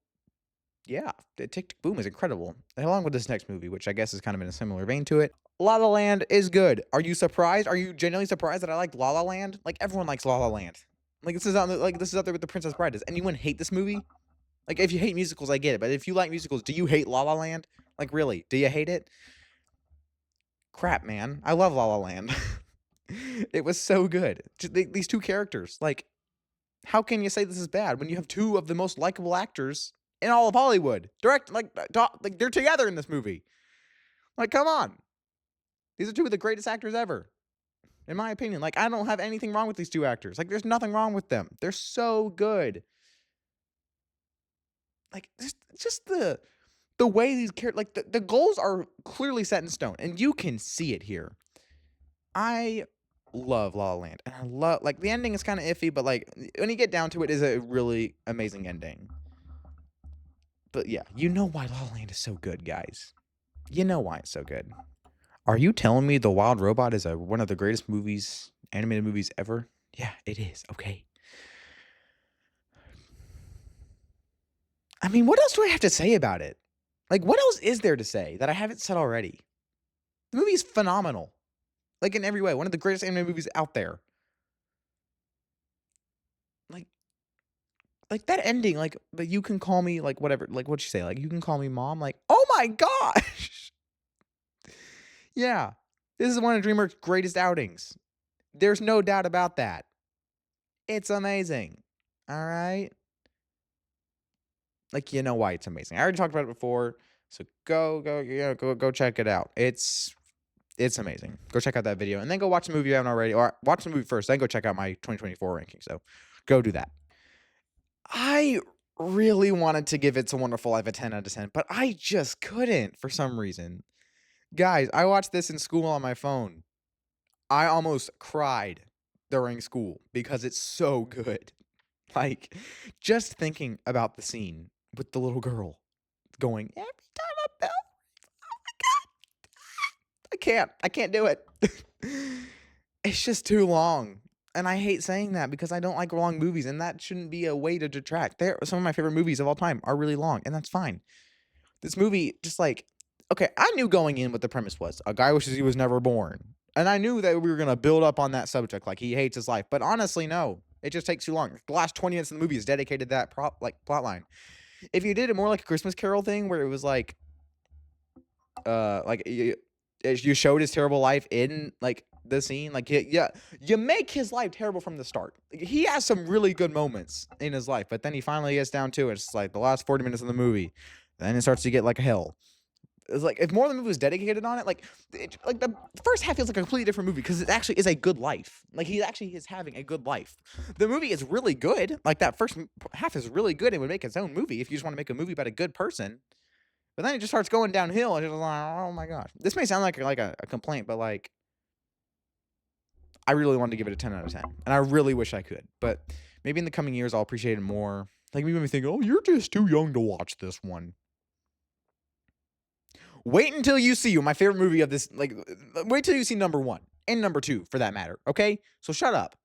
yeah, Tick Tick Boom is incredible. Along with this next movie, which I guess is kind of in a similar vein to it. La La Land is good. Are you surprised? Are you genuinely surprised that I like La La Land? Like everyone likes La La Land. Like this is out there with The Princess Bride. Does anyone hate this movie? Like if you hate musicals, I get it. But if you like musicals, do you hate La La Land? Like really? Do you hate it? Crap, man. I love La La Land. It was so good. These 2 characters. Like, how can you say this is bad when you have 2 of the most likable actors in all of Hollywood? Like they're together in this movie. Like, come on. These are 2 of the greatest actors ever. In my opinion. Like, I don't have anything wrong with these 2 actors. Like, there's nothing wrong with them. They're so good. Like, just the way these characters, like, the goals are clearly set in stone. And you can see it here. I love La La Land. And I love, like, the ending is kind of iffy. But, like, when you get down to it, is a really amazing ending. But, yeah, you know why La La Land is so good, guys. You know why it's so good. Are you telling me The Wild Robot is one of the greatest movies, animated movies ever? Yeah, it is. Okay. I mean, what else do I have to say about it? Like, what else is there to say that I haven't said already? The movie is phenomenal. Like, in every way. One of the greatest animated movies out there. Like, that ending, like, but you can call me, like, whatever, like, what'd she say? Like, "You can call me mom?" Like, oh my gosh! Yeah. This is one of DreamWorks' greatest outings. There's no doubt about that. It's amazing. Alright? Like, you know why it's amazing. I already talked about it before, so go check it out. It's amazing. Go check out that video, and then go watch the movie if you haven't already, or watch the movie first, then go check out my 2024 ranking, so go do that. I really wanted to give It's a Wonderful Life a 10 out of 10, but I just couldn't for some reason. Guys, I watched this in school on my phone. I almost cried during school because it's so good. Like, just thinking about the scene with the little girl going, "Every time a bell," I can't do it. It's just too long, and I hate saying that because I don't like long movies, and that shouldn't be a way to detract. Some of my favorite movies of all time are really long, and that's fine. This movie, just like, okay, I knew going in what the premise was. A guy wishes he was never born. And I knew that we were gonna build up on that subject, like he hates his life. But honestly, no. It just takes too long. The last 20 minutes of the movie is dedicated to that plot line. If you did it more like a Christmas Carol thing where it was like you showed his terrible life in like the scene, like yeah, you make his life terrible from the start. Like, he has some really good moments in his life, but then he finally gets down to it. It's like the last 40 minutes of the movie. Then it starts to get like hell. It's like if more of the movie was dedicated on it, like the first half feels like a completely different movie because it actually is a good life. Like he actually is having a good life. The movie is really good. Like that first half is really good and would make its own movie if you just want to make a movie about a good person. But then it just starts going downhill and it's like, oh my gosh. This may sound like a complaint, but like I really wanted to give it a 10 out of 10. And I really wish I could. But maybe in the coming years I'll appreciate it more. Like maybe think, oh, you're just too young to watch this one. Wait until you see my favorite movie of this. Like, wait till you see number 1 and number 2 for that matter. Okay, so shut up.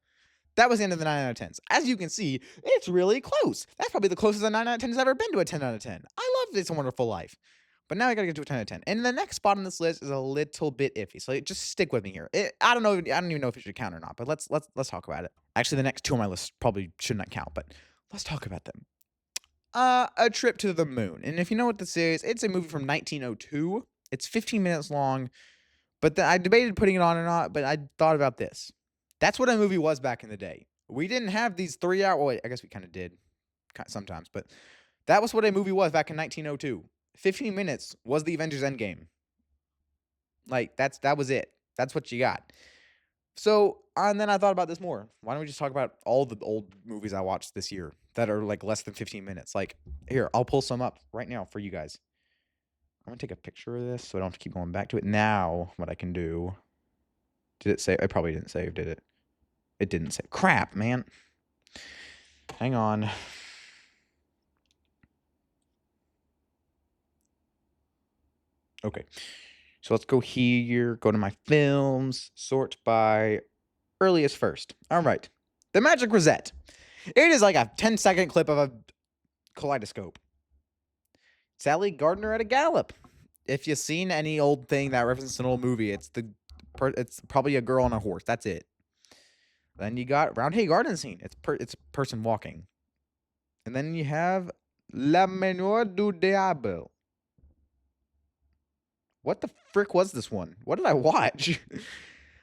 That was the end of the 9 out of 10s. As you can see, it's really close. That's probably the closest a 9 out of 10 has ever been to a 10 out of 10. I love It's a Wonderful Life. But now I gotta get to a 10 out of 10. And the next spot on this list is a little bit iffy. So just stick with me here. I don't know. I don't even know if it should count or not. But let's talk about it. Actually, the next 2 on my list probably should not count. But let's talk about them. A Trip to the Moon. And if you know what this is, it's a movie from 1902. It's 15 minutes long, but I debated putting it on or not, but I thought about this. That's what a movie was back in the day. We didn't have these 3-hour, well, I guess we kind of did sometimes, but that was what a movie was back in 1902. 15 minutes was the Avengers Endgame. Like, that was it. That's what you got. So, and then I thought about this more. Why don't we just talk about all the old movies I watched this year that are like less than 15 minutes? Like, here, I'll pull some up right now for you guys. I'm gonna take a picture of this so I don't have to keep going back to it. Now, what I can do. Did it save? It probably didn't save, did it? It didn't save. Crap, man. Hang on. Okay. So let's go here, go to my films, sort by earliest first. All right. The Magic Rosette. It is like a 10-second clip of a kaleidoscope. Sally Gardner at a gallop. If you've seen any old thing that references an old movie, it's probably a girl on a horse. That's it. Then you got Round Hay Garden scene. It's a person walking. And then you have La Menor du Diable. What the frick was this one? What did I watch?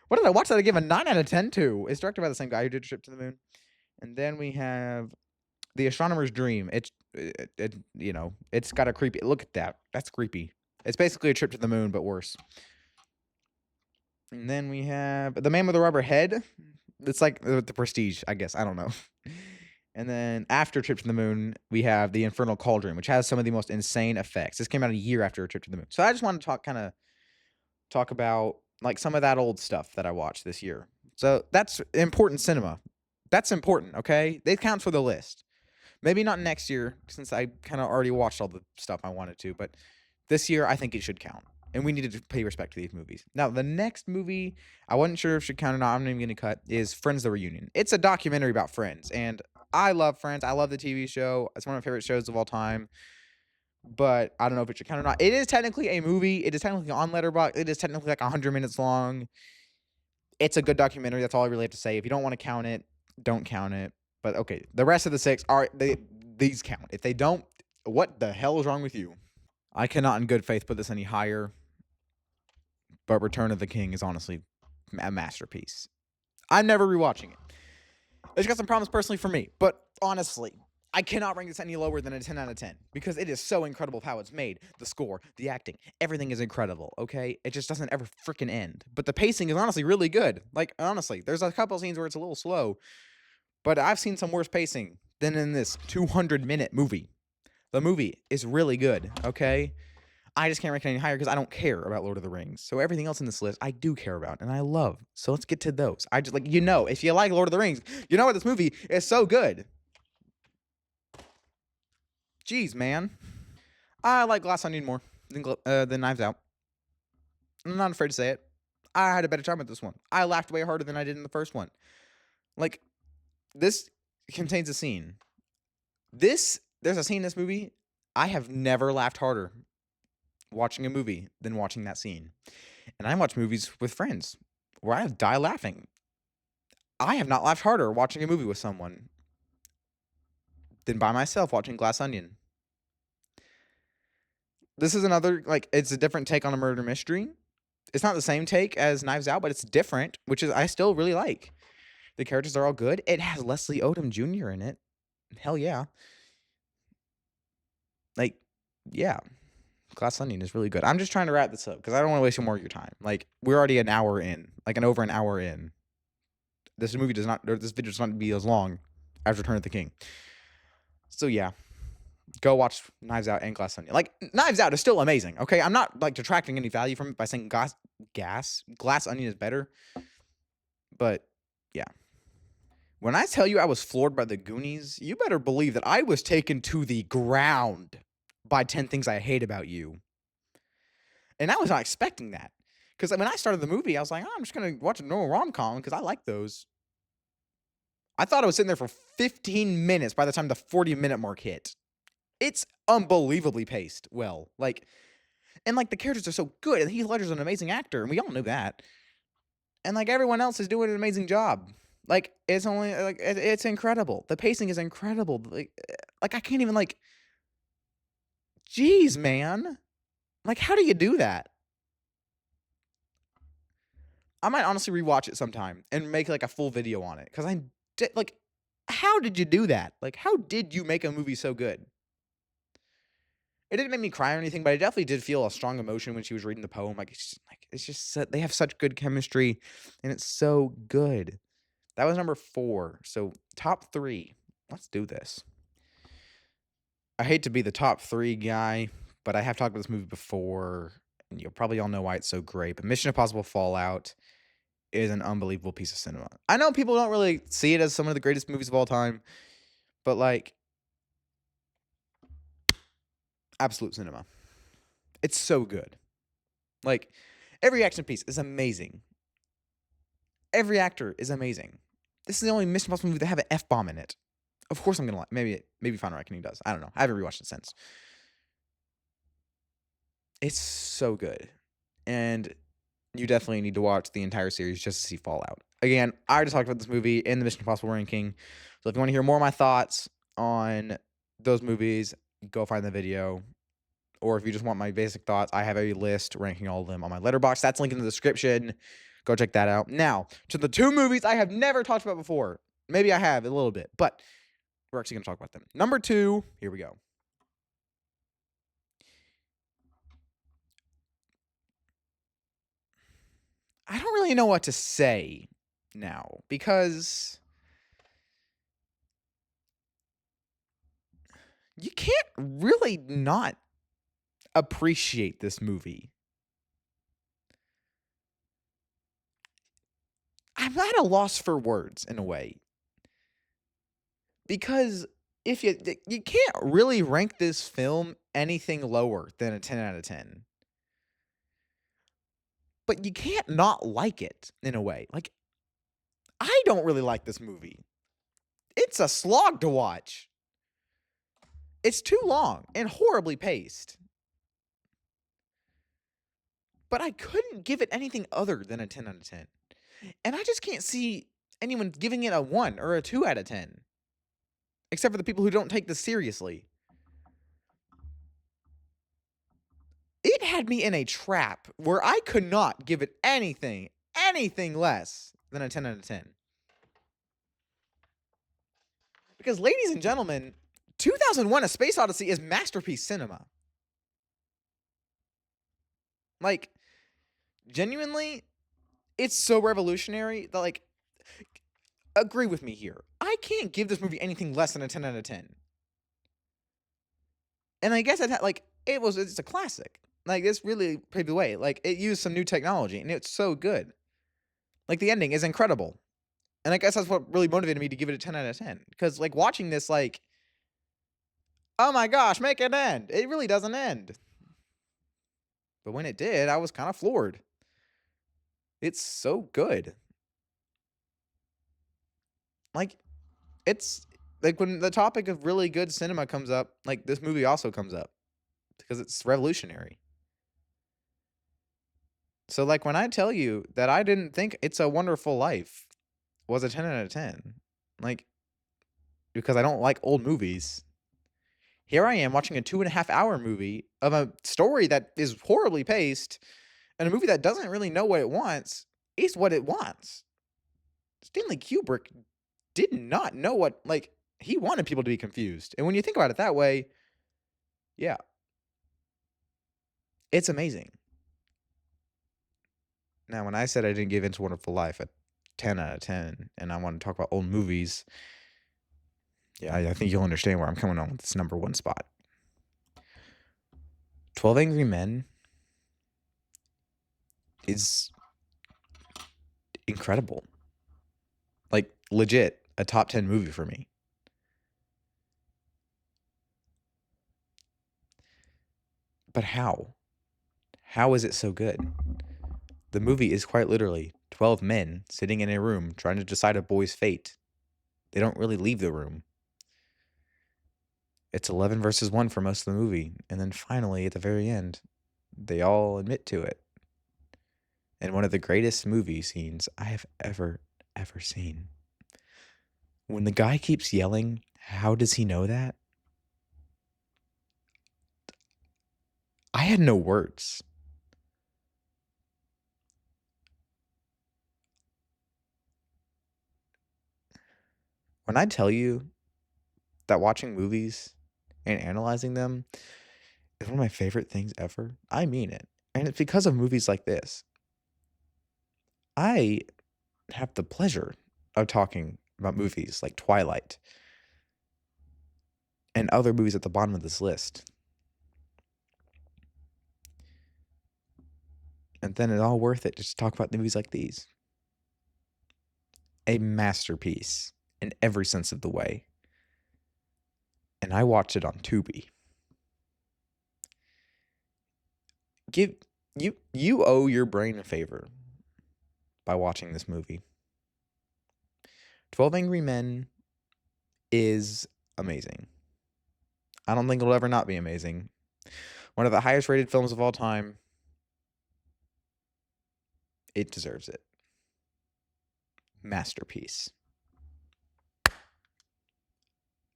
What did I watch that I give a 9 out of 10 to? It's directed by the same guy who did Trip to the Moon. And then we have The Astronomer's Dream. It's got a creepy look at that. That's creepy. It's basically a trip to the moon, but worse. And then we have The Man with the Rubber Head. It's like the Prestige, I guess. I don't know. And then after Trip to the Moon, we have The Infernal Cauldron, which has some of the most insane effects. This came out a year after A Trip to the Moon. So I just want to talk about like some of that old stuff that I watched this year. So that's important cinema. That's important, okay? It counts for the list. Maybe not next year, since I kind of already watched all the stuff I wanted to, but this year I think it should count. And we needed to pay respect to these movies. Now, the next movie, I wasn't sure if it should count or not, I'm not even going to cut, is Friends the Reunion. It's a documentary about Friends, and I love Friends. I love the TV show. It's one of my favorite shows of all time. But I don't know if it should count or not. It is technically a movie. It is technically on Letterboxd. It is technically like 100 minutes long. It's a good documentary. That's all I really have to say. If you don't want to count it, don't count it. But okay, the rest of the 6 are these count. If they don't, what the hell is wrong with you? I cannot in good faith put this any higher, but Return of the King is honestly a masterpiece. I'm never rewatching it. It's got some problems personally for me, but honestly, I cannot rank this any lower than a 10 out of 10 because it is so incredible how it's made. The score, the acting, everything is incredible, okay? It just doesn't ever freaking end. But the pacing is honestly really good. Like, honestly, there's a couple scenes where it's a little slow, but I've seen some worse pacing than in this 200-minute movie. The movie is really good, okay? I just can't rank it any higher because I don't care about Lord of the Rings. So everything else in this list, I do care about and I love. So let's get to those. I just, like, if you like Lord of the Rings, you know what, this movie is so good. Jeez, man. I like Glass Onion more than Knives Out. I'm not afraid to say it. I had a better time with this one. I laughed way harder than I did in the first one. Like, this contains a scene. There's a scene in this movie, I have never laughed harder watching a movie than watching that scene. And I watch movies with friends where I die laughing. I have not laughed harder watching a movie with someone than by myself watching Glass Onion. This is another, like, it's a different take on a murder mystery. It's not the same take as Knives Out, but it's different, which is I still really like. The characters are all good. It has Leslie Odom Jr. in it. Hell yeah. Like, yeah. Glass Onion is really good. I'm just trying to wrap this up because I don't want to waste more of your time. Like, we're already an hour in, like over an hour in. This video does not be as long as Return of the King. So yeah, go watch Knives Out and Glass Onion. Like, Knives Out is still amazing. Okay, I'm not like detracting any value from it by saying Glass Onion is better. But yeah, when I tell you I was floored by the Goonies, you better believe that I was taken to the ground by 10 Things I Hate About You. And I was not expecting that. Because when I started the movie, I was like, oh, I'm just going to watch a normal rom-com because I like those. I thought I was sitting there for 15 minutes by the time the 40-minute mark hit. It's unbelievably paced well. Like, and like the characters are so good. And Heath Ledger's an amazing actor. And we all knew that. And like everyone else is doing an amazing job. Like, it's only, like, it's incredible. The pacing is incredible. Like I can't even, like, geez, man. Like, how do you do that? I might honestly rewatch it sometime and make like a full video on it. Because like, how did you do that? Like, how did you make a movie so good? It didn't make me cry or anything, but I definitely did feel a strong emotion when she was reading the poem. Like, it's just they have such good chemistry, and it's so good. That was number 4. So top 3. Let's do this. I hate to be the top 3 guy, but I have talked about this movie before, and you'll probably all know why it's so great. But Mission Impossible Fallout is an unbelievable piece of cinema. I know people don't really see it as some of the greatest movies of all time, but like, absolute cinema. It's so good. Like, every action piece is amazing. Every actor is amazing. This is the only Mission Impossible movie that have an F-bomb in it. Of course I'm gonna like. Maybe Final Reckoning does. I don't know. I haven't rewatched it since. It's so good, and you definitely need to watch the entire series just to see Fallout. Again, I already talked about this movie in the Mission Impossible ranking. So if you want to hear more of my thoughts on those movies, go find the video. Or if you just want my basic thoughts, I have a list ranking all of them on my Letterboxd. That's linked in the description. Go check that out. Now, to the 2 movies I have never talked about before. Maybe I have a little bit, but we're actually going to talk about them. Number 2, here we go. I don't really know what to say now because you can't really not appreciate this movie. I'm at a loss for words in a way. Because if you can't really rank this film anything lower than a 10 out of 10. But you can't not like it in a way. Like, I don't really like this movie. It's a slog to watch. It's too long and horribly paced. But I couldn't give it anything other than a 10 out of 10. And I just can't see anyone giving it a 1 or a 2 out of 10. except for the people who don't take this seriously. It had me in a trap where I could not give it anything less than a 10 out of 10. Because, ladies and gentlemen, 2001: A Space Odyssey is masterpiece cinema. Like, genuinely, it's so revolutionary that, like, agree with me here. I can't give this movie anything less than a 10 out of 10. And I guess it's a classic. Like, this really paved the way. Like, it used some new technology, and it's so good. Like, the ending is incredible. And I guess that's what really motivated me to give it a 10 out of 10. Because, like, watching this, like, oh my gosh, make it end. It really doesn't end. But when it did, I was kind of floored. It's so good. Like, it's like when the topic of really good cinema comes up, like, this movie also comes up because it's revolutionary. So, like, when I tell you that I didn't think It's a Wonderful Life was a 10 out of 10, like, because I don't like old movies, here I am watching a 2.5-hour movie of a story that is horribly paced and a movie that doesn't really know what it wants is what it wants. Stanley Kubrick did not know what, like, he wanted people to be confused. And when you think about it that way, yeah, it's amazing. Now, when I said I didn't give It's a Wonderful Life a 10 out of 10, and I want to talk about old movies, yeah, I think you'll understand where I'm coming on with this number one spot. 12 Angry Men is incredible. Like, legit, a top 10 movie for me. But how? How is it so good? The movie is quite literally 12 men sitting in a room trying to decide a boy's fate. They don't really leave the room. It's 11 versus 1 for most of the movie, and then finally, at the very end, they all admit to it. And one of the greatest movie scenes I have ever seen. When the guy keeps yelling, how does he know that? I had no words. When I tell you that watching movies and analyzing them is one of my favorite things ever, I mean it. And it's because of movies like this. I have the pleasure of talking about movies like Twilight and other movies at the bottom of this list. And then it's all worth it just to talk about movies like these. A masterpiece in every sense of the way. And I watched it on Tubi. You owe your brain a favor by watching this movie. 12 Angry Men is amazing. I don't think it'll ever not be amazing. One of the highest rated films of all time. It deserves it. Masterpiece.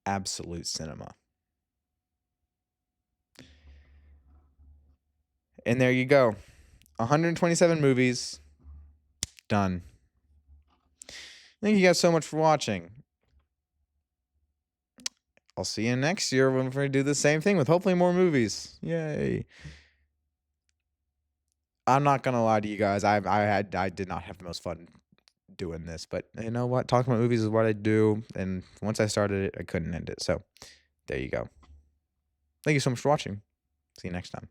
Absolute cinema. And there you go. 127 movies. Done. Thank you guys so much for watching. I'll see you next year when we do the same thing with hopefully more movies. Yay. I'm not gonna lie to you guys. I did not have the most fun doing this, but you know what? Talking about movies is what I do, and once I started it, I couldn't end it. So there you go. Thank you so much for watching. See you next time.